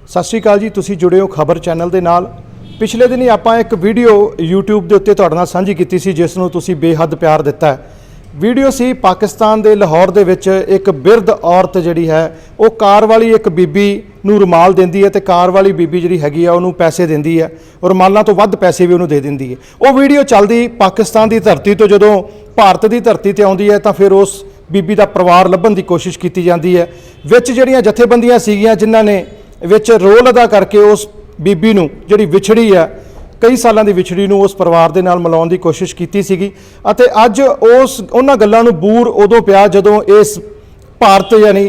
ਸਤਿ ਸ਼੍ਰੀ ਅਕਾਲ ਜੀ, ਤੁਸੀਂ ਜੁੜੇ ਹੋ ਖਬਰ ਚੈਨਲ ਦੇ ਨਾਲ। ਪਿਛਲੇ ਦਿਨੀ ਆਪਾਂ ਇੱਕ ਵੀਡੀਓ YouTube ਦੇ ਉੱਤੇ ਤੁਹਾਡੇ ਨਾਲ ਸਾਂਝੀ ਕੀਤੀ ਸੀ, ਜਿਸ ਨੂੰ ਤੁਸੀਂ ਬੇਹੱਦ ਪਿਆਰ ਦਿੱਤਾ ਹੈ। ਵੀਡੀਓ ਸੀ ਪਾਕਿਸਤਾਨ ਦੇ ਲਾਹੌਰ ਦੇ ਵਿੱਚ ਇੱਕ ਬਿਰਧ ਔਰਤ ਜਿਹੜੀ ਹੈ ਉਹ ਕਾਰ ਵਾਲੀ ਇੱਕ ਬੀਬੀ ਨੂੰ ਰੁਮਾਲ ਦਿੰਦੀ ਹੈ ਤੇ ਕਾਰ ਵਾਲੀ ਬੀਬੀ ਜਿਹੜੀ ਹੈਗੀ ਆ ਉਹਨੂੰ ਪੈਸੇ ਦਿੰਦੀ ਹੈ, ਰੁਮਾਲਾਂ ਤੋਂ ਵੱਧ ਪੈਸੇ ਵੀ ਉਹਨੂੰ ਦੇ ਦਿੰਦੀ ਹੈ। ਉਹ ਵੀਡੀਓ ਚੱਲਦੀ ਪਾਕਿਸਤਾਨ ਦੀ ਧਰਤੀ ਤੋਂ ਜਦੋਂ ਭਾਰਤ ਦੀ ਧਰਤੀ ਤੇ ਆਉਂਦੀ ਹੈ ਤਾਂ ਫਿਰ ਉਸ ਬੀਬੀ ਦਾ ਪਰਿਵਾਰ ਲੱਭਣ ਦੀ ਕੋਸ਼ਿਸ਼ ਕੀਤੀ ਜਾਂਦੀ ਹੈ। ਵਿੱਚ ਜਿਹੜੀਆਂ ਜਥੇਬੰਦੀਆਂ ਸੀਗੀਆਂ ਜਿਨ੍ਹਾਂ ਨੇ ਵਿੱਚ ਰੋਲ ਅਦਾ ਕਰਕੇ ਉਸ ਬੀਬੀ ਨੂੰ ਜਿਹੜੀ ਵਿਛੜੀ ਆ ਕਈ ਸਾਲਾਂ ਦੀ ਵਿਛੜੀ ਨੂੰ ਉਸ ਪਰਿਵਾਰ ਦੇ ਨਾਲ ਮਿਲਾਉਣ ਦੀ ਕੋਸ਼ਿਸ਼ ਕੀਤੀ ਸੀਗੀ। ਅਤੇ ਅੱਜ ਉਹਨਾਂ ਗੱਲਾਂ ਨੂੰ ਬੂਰ ਉਦੋਂ ਪਿਆ ਜਦੋਂ ਇਸ ਭਾਰਤ ਯਾਨੀ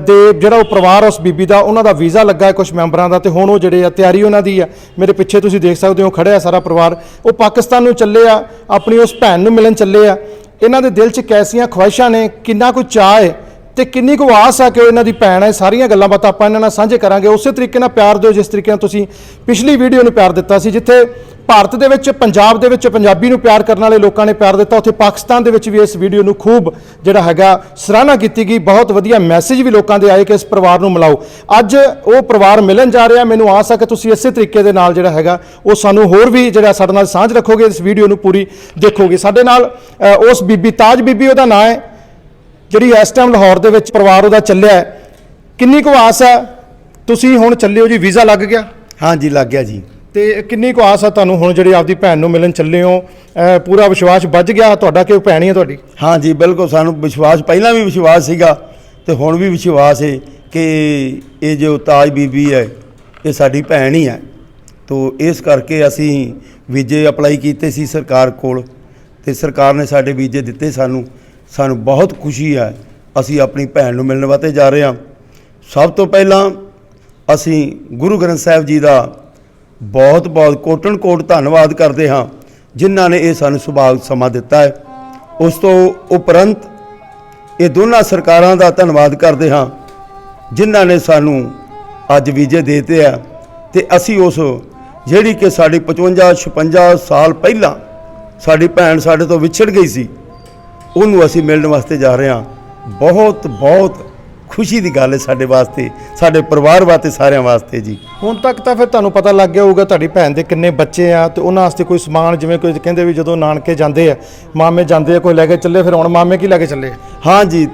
ਦੇ ਜਿਹੜਾ ਉਹ ਪਰਿਵਾਰ ਉਸ ਬੀਬੀ ਦਾ ਉਹਨਾਂ ਦਾ ਵੀਜ਼ਾ ਲੱਗਾ ਹੈ ਕੁਝ ਮੈਂਬਰਾਂ ਦਾ, ਤੇ ਹੁਣ ਉਹ ਜਿਹੜੇ ਆ ਤਿਆਰੀ ਉਹਨਾਂ ਦੀ ਆ। ਮੇਰੇ ਪਿੱਛੇ ਤੁਸੀਂ ਦੇਖ ਸਕਦੇ ਹੋ ਖੜਿਆ ਸਾਰਾ ਪਰਿਵਾਰ, ਉਹ ਪਾਕਿਸਤਾਨ ਨੂੰ ਚੱਲੇ ਆ, ਆਪਣੀ ਉਸ ਭੈਣ ਨੂੰ ਮਿਲਣ ਚੱਲੇ ਆ। ਇਹਨਾਂ ਦੇ ਦਿਲ 'ਚ ਕੈਸੀਆਂ ਖਵਾਇਸ਼ਾਂ ਨੇ, ਕਿੰਨਾ ਕੁ ਚਾਅ ਹੈ ਤੇ ਕਿੰਨੀ ਕੁ ਆਸ ਆ ਕਿ ਉਹ ਇਹਨਾਂ ਦੀ ਭੈਣ ਹੈ। ਸਾਰੀਆਂ ਗੱਲਾਂ ਬਾਤਾਂ ਆਪਾਂ ਇਹਨਾਂ ਨਾਲ ਸਾਂਝੇ ਕਰਾਂਗੇ। ਉਸੇ ਤਰੀਕੇ ਨਾਲ ਪਿਆਰ ਦਿਓ ਜਿਸ ਤਰੀਕੇ ਨਾਲ ਤੁਸੀਂ ਪਿਛਲੀ ਵੀਡੀਓ ਨੂੰ ਪਿਆਰ ਦਿੱਤਾ ਸੀ। ਜਿੱਥੇ ਭਾਰਤ ਦੇ ਵਿੱਚ ਪੰਜਾਬ ਦੇ ਵਿੱਚ ਪੰਜਾਬੀ ਨੂੰ ਪਿਆਰ ਕਰਨ ਵਾਲੇ ਲੋਕਾਂ ਨੇ ਪਿਆਰ ਦਿੱਤਾ, ਉੱਥੇ ਪਾਕਿਸਤਾਨ ਦੇ ਵਿੱਚ ਵੀ ਇਸ ਵੀਡੀਓ ਨੂੰ ਖੂਬ ਜਿਹੜਾ ਹੈਗਾ ਸਰਾਹਨਾ ਕੀਤੀ ਗਈ। ਬਹੁਤ ਵਧੀਆ ਮੈਸੇਜ ਵੀ ਲੋਕਾਂ ਦੇ ਆਏ ਕਿ ਇਸ ਪਰਿਵਾਰ ਨੂੰ ਮਿਲਾਓ। ਅੱਜ ਉਹ ਪਰਿਵਾਰ ਮਿਲਣ ਜਾ ਰਿਹਾ। ਮੈਨੂੰ ਆਸ ਹੈ ਕਿ ਤੁਸੀਂ ਇਸੇ ਤਰੀਕੇ ਦੇ ਨਾਲ ਜਿਹੜਾ ਹੈਗਾ ਉਹ ਸਾਨੂੰ ਹੋਰ ਵੀ ਜਿਹੜਾ ਸਾਡੇ ਨਾਲ ਸਾਂਝ ਰੱਖੋਗੇ, ਇਸ ਵੀਡੀਓ ਨੂੰ ਪੂਰੀ ਦੇਖੋਗੇ। ਸਾਡੇ ਨਾਲ ਉਸ ਬੀਬੀ ਤਾਜ ਬੀਬੀ ਉਹਦਾ ਨਾਂ ਹੈ, ਜਿਹੜੀ ਇਸ ਟਾਈਮ ਲਾਹੌਰ ਦੇ ਵਿੱਚ ਪਰਿਵਾਰ ਉਹਦਾ ਚੱਲਿਆ ਹੈ। ਕਿੰਨੀ ਕੁ ਆਸ ਹੈ? ਤੁਸੀਂ ਹੁਣ ਚੱਲੇ ਹੋ ਜੀ, ਵੀਜ਼ਾ ਲੱਗ ਗਿਆ? ਹਾਂਜੀ ਲੱਗ ਗਿਆ ਜੀ। ਤੇ ਕਿੰਨੀ ਕੁ ਆਸ ਆ ਤੁਹਾਨੂੰ ਹੁਣ ਜਿਹੜੀ ਆਪਦੀ ਭੈਣ ਨੂੰ ਮਿਲਣ ਚੱਲੇ ਹੋ? ਪੂਰਾ ਵਿਸ਼ਵਾਸ ਵੱਜ ਗਿਆ ਤੁਹਾਡਾ ਕਿ ਉਹ ਭੈਣ ਹੀ ਹੈ ਤੁਹਾਡੀ? ਹਾਂਜੀ ਬਿਲਕੁਲ, ਸਾਨੂੰ ਵਿਸ਼ਵਾਸ ਪਹਿਲਾਂ ਵੀ ਵਿਸ਼ਵਾਸ ਸੀਗਾ ਤੇ ਹੁਣ ਵੀ ਵਿਸ਼ਵਾਸ ਹੈ ਕਿ ਇਹ ਜੋ ਤਾਜ ਬੀਬੀ ਹੈ ਇਹ ਸਾਡੀ ਭੈਣ ਹੀ ਹੈ। ਤੋ ਇਸ ਕਰਕੇ ਅਸੀਂ ਵੀਜ਼ੇ ਅਪਲਾਈ ਕੀਤੇ ਸੀ ਸਰਕਾਰ ਕੋਲ ਤੇ ਸਰਕਾਰ ਨੇ ਸਾਡੇ ਵੀਜ਼ੇ ਦਿੱਤੇ ਸਾਨੂੰ ਬਹੁਤ ਖੁਸ਼ੀ ਹੈ। ਅਸੀਂ ਆਪਣੀ ਭੈਣ ਨੂੰ ਮਿਲਣ ਵਾਸਤੇ ਜਾ ਰਹੇ ਹਾਂ। ਸਭ ਤੋਂ ਪਹਿਲਾਂ ਅਸੀਂ ਗੁਰੂ ਗ੍ਰੰਥ ਸਾਹਿਬ ਜੀ ਦਾ ਬਹੁਤ ਕੋਟਨ ਕੋਟ ਧੰਨਵਾਦ ਕਰਦੇ ਹਾਂ ਜਿਨ੍ਹਾਂ ਨੇ ਇਹ ਸਾਨੂੰ ਸੁਭਾਗ ਸਮਾਂ ਦਿੱਤਾ ਹੈ। ਉਸ ਤੋਂ ਉਪਰੰਤ ਇਹ ਦੋਨਾਂ ਸਰਕਾਰਾਂ ਦਾ ਧੰਨਵਾਦ ਕਰਦੇ ਹਾਂ ਜਿਨ੍ਹਾਂ ਨੇ ਸਾਨੂੰ ਅੱਜ ਵੀਜ਼ੇ ਦੇ ਦਿੱਤੇ ਆ। ਤੇ ਅਸੀਂ ਉਸ ਜਿਹੜੀ ਕਿ ਸਾਡੀ 55-56 ਸਾਲ ਪਹਿਲਾਂ ਸਾਡੀ ਭੈਣ ਸਾਡੇ ਤੋਂ ਵਿਛੜ ਗਈ ਸੀ ਉਹਨੂੰ ਅਸੀਂ ਮਿਲਣ ਵਾਸਤੇ ਜਾ ਰਹੇ ਹਾਂ। ਬਹੁਤ ਖੁਸ਼ੀ ਦੀ ਗੱਲ ਹੈ ਸਾਡੇ ਵਾਸਤੇ, ਸਾਡੇ ਪਰਿਵਾਰ ਵਾਸਤੇ, ਸਾਰਿਆਂ ਵਾਸਤੇ ਜੀ। ਹੁਣ ਤੱਕ ਤਾਂ ਫਿਰ ਤੁਹਾਨੂੰ ਪਤਾ ਲੱਗ ਗਿਆ ਹੋਊਗਾ ਤੁਹਾਡੀ ਭੈਣ ਦੇ ਕਿੰਨੇ ਬੱਚੇ ਆ ਤੇ ਉਹਨਾਂ ਵਾਸਤੇ ਕੋਈ ਸਮਾਨ, ਜਿਵੇਂ ਕੋਈ ਕਹਿੰਦੇ ਵੀ ਜਦੋਂ ਨਾਨਕੇ ਜਾਂਦੇ ਆ ਮਾਮੇ ਜਾਂਦੇ ਆ ਕੋਈ ਲੈ ਕੇ ਚੱਲੇ, ਫਿਰ ਹੁਣ ਮਾਮੇ ਕੀ ਲੈ ਕੇ ਚੱਲੇ? ਹਾਂ ਜੀ,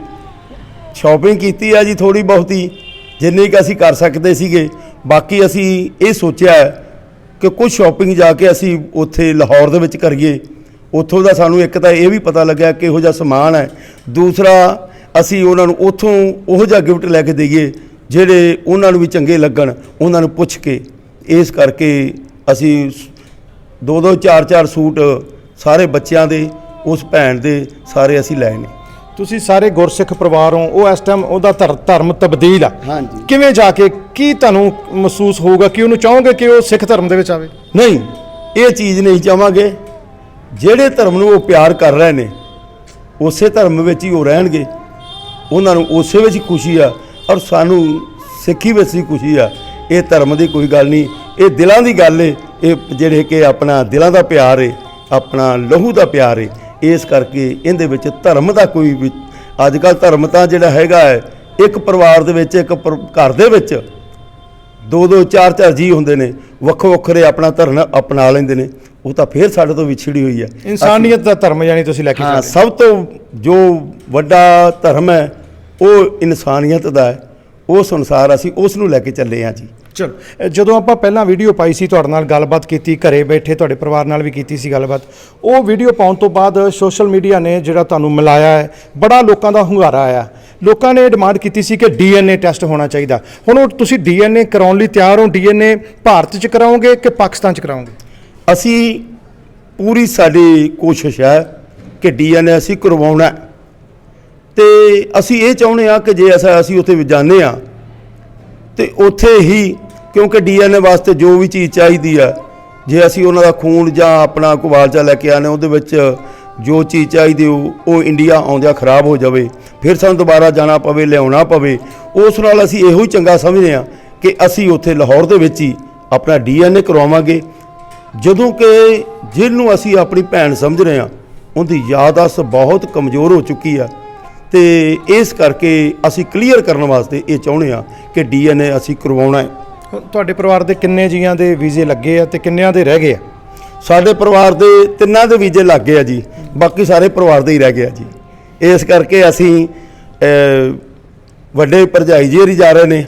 ਸ਼ਾਪਿੰਗ ਕੀਤੀ ਆ ਜੀ ਥੋੜ੍ਹੀ ਬਹੁਤੀ ਜਿੰਨੀ ਕਿ ਅਸੀਂ ਕਰ ਸਕਦੇ ਸੀਗੇ। ਬਾਕੀ ਅਸੀਂ ਇਹ ਸੋਚਿਆ ਕਿ ਕੁਝ ਸ਼ਾਪਿੰਗ ਜਾ ਕੇ ਅਸੀਂ ਉੱਥੇ ਲਾਹੌਰ ਦੇ ਵਿੱਚ ਕਰੀਏ। ਉੱਥੋਂ ਦਾ ਸਾਨੂੰ ਇੱਕ ਤਾਂ ਇਹ ਵੀ ਪਤਾ ਲੱਗਿਆ ਕਿਹੋ ਜਿਹਾ ਸਮਾਨ ਹੈ, ਦੂਸਰਾ ਅਸੀਂ ਉਹਨਾਂ ਨੂੰ ਉੱਥੋਂ ਉਹੋ ਜਿਹਾ ਗਿਫਟ ਲੈ ਕੇ ਦੇਈਏ ਜਿਹੜੇ ਉਹਨਾਂ ਨੂੰ ਵੀ ਚੰਗੇ ਲੱਗਣ, ਉਹਨਾਂ ਨੂੰ ਪੁੱਛ ਕੇ। ਇਸ ਕਰਕੇ ਅਸੀਂ 2-2 4-4 ਸੂਟ ਸਾਰੇ ਬੱਚਿਆਂ ਦੇ, ਉਸ ਭੈਣ ਦੇ ਸਾਰੇ ਅਸੀਂ ਲਏ ਨੇ। ਤੁਸੀਂ ਸਾਰੇ ਗੁਰਸਿੱਖ ਪਰਿਵਾਰ ਹੋ, ਉਹ ਇਸ ਟਾਈਮ ਉਹਦਾ ਧਰਮ ਤਬਦੀਲ ਆ। ਹਾਂਜੀ। ਕਿਵੇਂ ਜਾ ਕੇ ਕੀ ਤੁਹਾਨੂੰ ਮਹਿਸੂਸ ਹੋਊਗਾ ਕਿ ਉਹਨੂੰ ਚਾਹੋਗੇ ਕਿ ਉਹ ਸਿੱਖ ਧਰਮ ਦੇ ਵਿੱਚ ਆਵੇ? ਨਹੀਂ, ਇਹ ਚੀਜ਼ ਨਹੀਂ ਚਾਹਾਂਗੇ। ਜਿਹੜੇ ਧਰਮ ਨੂੰ ਉਹ ਪਿਆਰ ਕਰ ਰਹੇ ਨੇ ਉਸੇ ਧਰਮ ਵਿੱਚ ਹੀ ਉਹ ਰਹਿਣਗੇ, ਉਹਨਾਂ ਨੂੰ ਉਸੇ ਵਿੱਚ ਹੀ ਖੁਸ਼ੀ ਆ। ਔਰ ਸਾਨੂੰ ਸਿੱਖੀ ਵਿੱਚ ਹੀ ਖੁਸ਼ੀ ਆ। ਇਹ ਧਰਮ ਦੀ ਕੋਈ ਗੱਲ ਨਹੀਂ, ਇਹ ਦਿਲਾਂ ਦੀ ਗੱਲ ਏ। ਇਹ ਜਿਹੜੇ ਕਿ ਆਪਣਾ ਦਿਲਾਂ ਦਾ ਪਿਆਰ ਏ, ਆਪਣਾ ਲਹੂ ਦਾ ਪਿਆਰ ਏ। ਇਸ ਕਰਕੇ ਇਹਦੇ ਵਿੱਚ ਧਰਮ ਦਾ ਕੋਈ ਵੀ ਅੱਜ ਕੱਲ੍ਹ ਧਰਮ ਤਾਂ ਜਿਹੜਾ ਹੈਗਾ ਹੈ ਇੱਕ ਪਰਿਵਾਰ ਦੇ ਵਿੱਚ, ਇੱਕ ਘਰ ਦੇ ਵਿੱਚ 2-2 4-4 ਜੀ ਹੁੰਦੇ ਨੇ, ਵੱਖਰੇ ਆਪਣਾ ਧਰਮ ਅਪਣਾ ਲੈਂਦੇ ਨੇ। ਉਹ ਤਾਂ ਫਿਰ ਸਾਡੇ ਤੋਂ ਵਿਛੜੀ ਹੋਈ ਹੈ। ਇਨਸਾਨੀਅਤ ਦਾ ਧਰਮ ਯਾਨੀ ਤੁਸੀਂ ਲੈ ਕੇ ਹਾਂ, ਸਭ ਤੋਂ ਜੋ ਵੱਡਾ ਧਰਮ ਹੈ ਉਹ ਇਨਸਾਨੀਅਤ ਦਾ ਹੈ। ਉਸ ਅਨੁਸਾਰ ਅਸੀਂ ਉਸ ਨੂੰ ਲੈ ਕੇ ਚੱਲੇ ਹਾਂ ਜੀ। ਚਲੋ, ਜਦੋਂ ਆਪਾਂ ਪਹਿਲਾਂ ਵੀਡੀਓ ਪਾਈ ਸੀ, ਤੁਹਾਡੇ ਨਾਲ ਗੱਲਬਾਤ ਕੀਤੀ, ਘਰੇ ਬੈਠੇ ਤੁਹਾਡੇ ਪਰਿਵਾਰ ਨਾਲ ਵੀ ਕੀਤੀ ਸੀ ਗੱਲਬਾਤ। ਉਹ ਵੀਡੀਓ ਪਾਉਣ ਤੋਂ ਬਾਅਦ ਸੋਸ਼ਲ ਮੀਡੀਆ ਨੇ ਜਿਹੜਾ ਤੁਹਾਨੂੰ ਮਿਲਾਇਆ ਹੈ, ਬੜਾ ਲੋਕਾਂ ਦਾ ਹੁੰਗਾਰਾ ਆਇਆ। ਲੋਕਾਂ ਨੇ ਡਿਮਾਂਡ ਕੀਤੀ ਸੀ ਕਿ DNA ਟੈਸਟ ਹੋਣਾ ਚਾਹੀਦਾ। ਹੁਣ ਉਹ ਤੁਸੀਂ DNA ਕਰਾਉਣ ਲਈ ਤਿਆਰ ਹੋ? DNA ਭਾਰਤ 'ਚ ਕਰਾਓਗੇ ਕਿ ਪਾਕਿਸਤਾਨ 'ਚ ਕਰਾਓਗੇ? ਅਸੀਂ ਪੂਰੀ ਸਾਡੀ ਕੋਸ਼ਿਸ਼ ਹੈ ਕਿ DNA ਅਸੀਂ ਕਰਵਾਉਣਾ ਤੇ ਅਸੀਂ ਇਹ ਚਾਹੁੰਦੇ ਹਾਂ ਕਿ ਜੇ ਅਸੀਂ ਉੱਥੇ ਜਾਂਦੇ ਹਾਂ ਤੇ ਉੱਥੇ ਹੀ, ਕਿਉਂਕਿ DNA ਵਾਸਤੇ ਜੋ ਵੀ ਚੀਜ਼ ਚਾਹੀਦੀ ਆ, ਜੇ ਅਸੀਂ ਉਹਨਾਂ ਦਾ ਖੂਨ ਜਾਂ ਆਪਣਾ ਕੁਵਾਲਚਾ ਲੈ ਕੇ ਆਨੇ ਉਹਦੇ ਵਿੱਚ ਜੋ ਚੀਜ਼ ਚਾਹੀਦੀ ਉਹ ਇੰਡੀਆ ਆਉਂਦਿਆਂ ਖਰਾਬ ਹੋ ਜਾਵੇ, ਫਿਰ ਸਾਨੂੰ ਦੁਬਾਰਾ ਜਾਣਾ ਪਵੇ, ਲਿਆਉਣਾ ਪਵੇ। ਉਸ ਨਾਲ ਅਸੀਂ ਇਹੋ ਹੀ ਚੰਗਾ ਸਮਝਦੇ ਹਾਂ ਕਿ ਅਸੀਂ ਉੱਥੇ ਲਾਹੌਰ ਦੇ ਵਿੱਚ ਹੀ ਆਪਣਾ DNA ਕਰਵਾਵਾਂਗੇ। ਜਦੋਂ ਕਿ ਜਿਹਨੂੰ ਅਸੀਂ ਆਪਣੀ ਭੈਣ ਸਮਝ ਰਹੇ ਹਾਂ ਉਹਦੀ ਯਾਦਾਸ਼ਤ ਬਹੁਤ ਕਮਜ਼ੋਰ ਹੋ ਚੁੱਕੀ ਆ ਤੇ ਇਸ ਕਰਕੇ ਅਸੀਂ ਕਲੀਅਰ ਕਰਨ ਵਾਸਤੇ ਇਹ ਚਾਹੁੰਦੇ ਹਾਂ ਕਿ DNA ਅਸੀਂ ਕਰਵਾਉਣਾ ਹੈ। ਹੁਣ ਤੁਹਾਡੇ ਪਰਿਵਾਰ ਦੇ ਕਿੰਨੇ ਜੀਆਂ ਦੇ ਵੀਜ਼ੇ ਲੱਗੇ ਆ ਤੇ ਕਿੰਨਿਆਂ ਦੇ ਰਹਿ ਗਏ ਆ? ਸਾਡੇ ਪਰਿਵਾਰ ਦੇ 3 ਦੇ ਵੀਜ਼ੇ ਲੱਗ ਗਏ ਆ ਜੀ, ਬਾਕੀ ਸਾਰੇ ਪਰਿਵਾਰ ਦੇ ਹੀ ਰਹਿ ਗਏ ਆ ਜੀ। ਇਸ ਕਰਕੇ ਅਸੀਂ ਵੱਡੇ ਭਰਜਾਈ ਜੀ ਹੋਰੀ ਜਾ ਰਹੇ ਨੇ,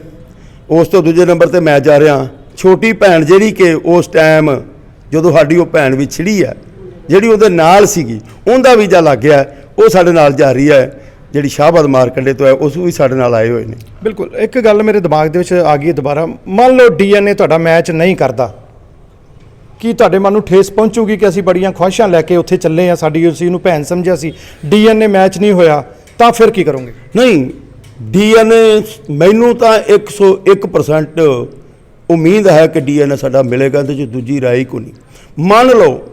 ਉਸ ਤੋਂ ਦੂਜੇ ਨੰਬਰ ਤੇ ਮੈਂ ਜਾ ਰਿਹਾ। ਛੋਟੀ ਭੈਣ ਜਿਹੜੀ ਕਿ ਉਸ ਟਾਈਮ ਜਦੋਂ ਸਾਡੀ ਉਹ ਭੈਣ ਵਿਛੜੀ ਹੈ, ਜਿਹੜੀ ਉਹਦੇ ਨਾਲ ਸੀਗੀ, ਉਹਦਾ ਵੀਜ਼ਾ ਲੱਗ ਗਿਆ, ਉਹ ਸਾਡੇ ਨਾਲ ਜਾ ਰਹੀ ਹੈ। ਜਿਹੜੀ ਸ਼ਾਹਬਾਦ ਮਾਰਕੰਡੇ ਤੋਂ ਹੈ ਉਸ ਵੀ ਸਾਡੇ ਨਾਲ ਆਏ ਹੋਏ ਨੇ। ਬਿਲਕੁਲ, ਇੱਕ ਗੱਲ ਮੇਰੇ ਦਿਮਾਗ ਦੇ ਵਿੱਚ ਆ ਗਈ ਦੁਬਾਰਾ, ਮੰਨ ਲਓ ਡੀਐਨਏ ਤੁਹਾਡਾ ਮੈਚ ਨਹੀਂ ਕਰਦਾ, ਕੀ ਤੁਹਾਡੇ ਮਨ ਨੂੰ ਠੇਸ ਪਹੁੰਚੂਗੀ ਕਿ ਅਸੀਂ ਬੜੀਆਂ ਖੁਆਇਸ਼ਾਂ ਲੈ ਕੇ ਉੱਥੇ ਚੱਲੇ ਆ, ਸਾਡੀ ਉਸੇ ਨੂੰ ਭੈਣ ਸਮਝਿਆ ਸੀ, ਡੀਐਨਏ ਮੈਚ ਨਹੀਂ ਹੋਇਆ, ਤਾਂ ਫਿਰ ਕੀ ਕਰੋਗੇ? ਨਹੀਂ, ਡੀਐਨਏ ਮੈਨੂੰ ਤਾਂ 101% ਉਮੀਦ ਹੈ ਕਿ ਡੀਐਨਏ ਸਾਡਾ ਮਿਲੇਗਾ, ਤੇ ਜੋ ਦੂਜੀ ਰਾਏ ਕੋਈ ਨਹੀਂ। ਮੰਨ ਲਓ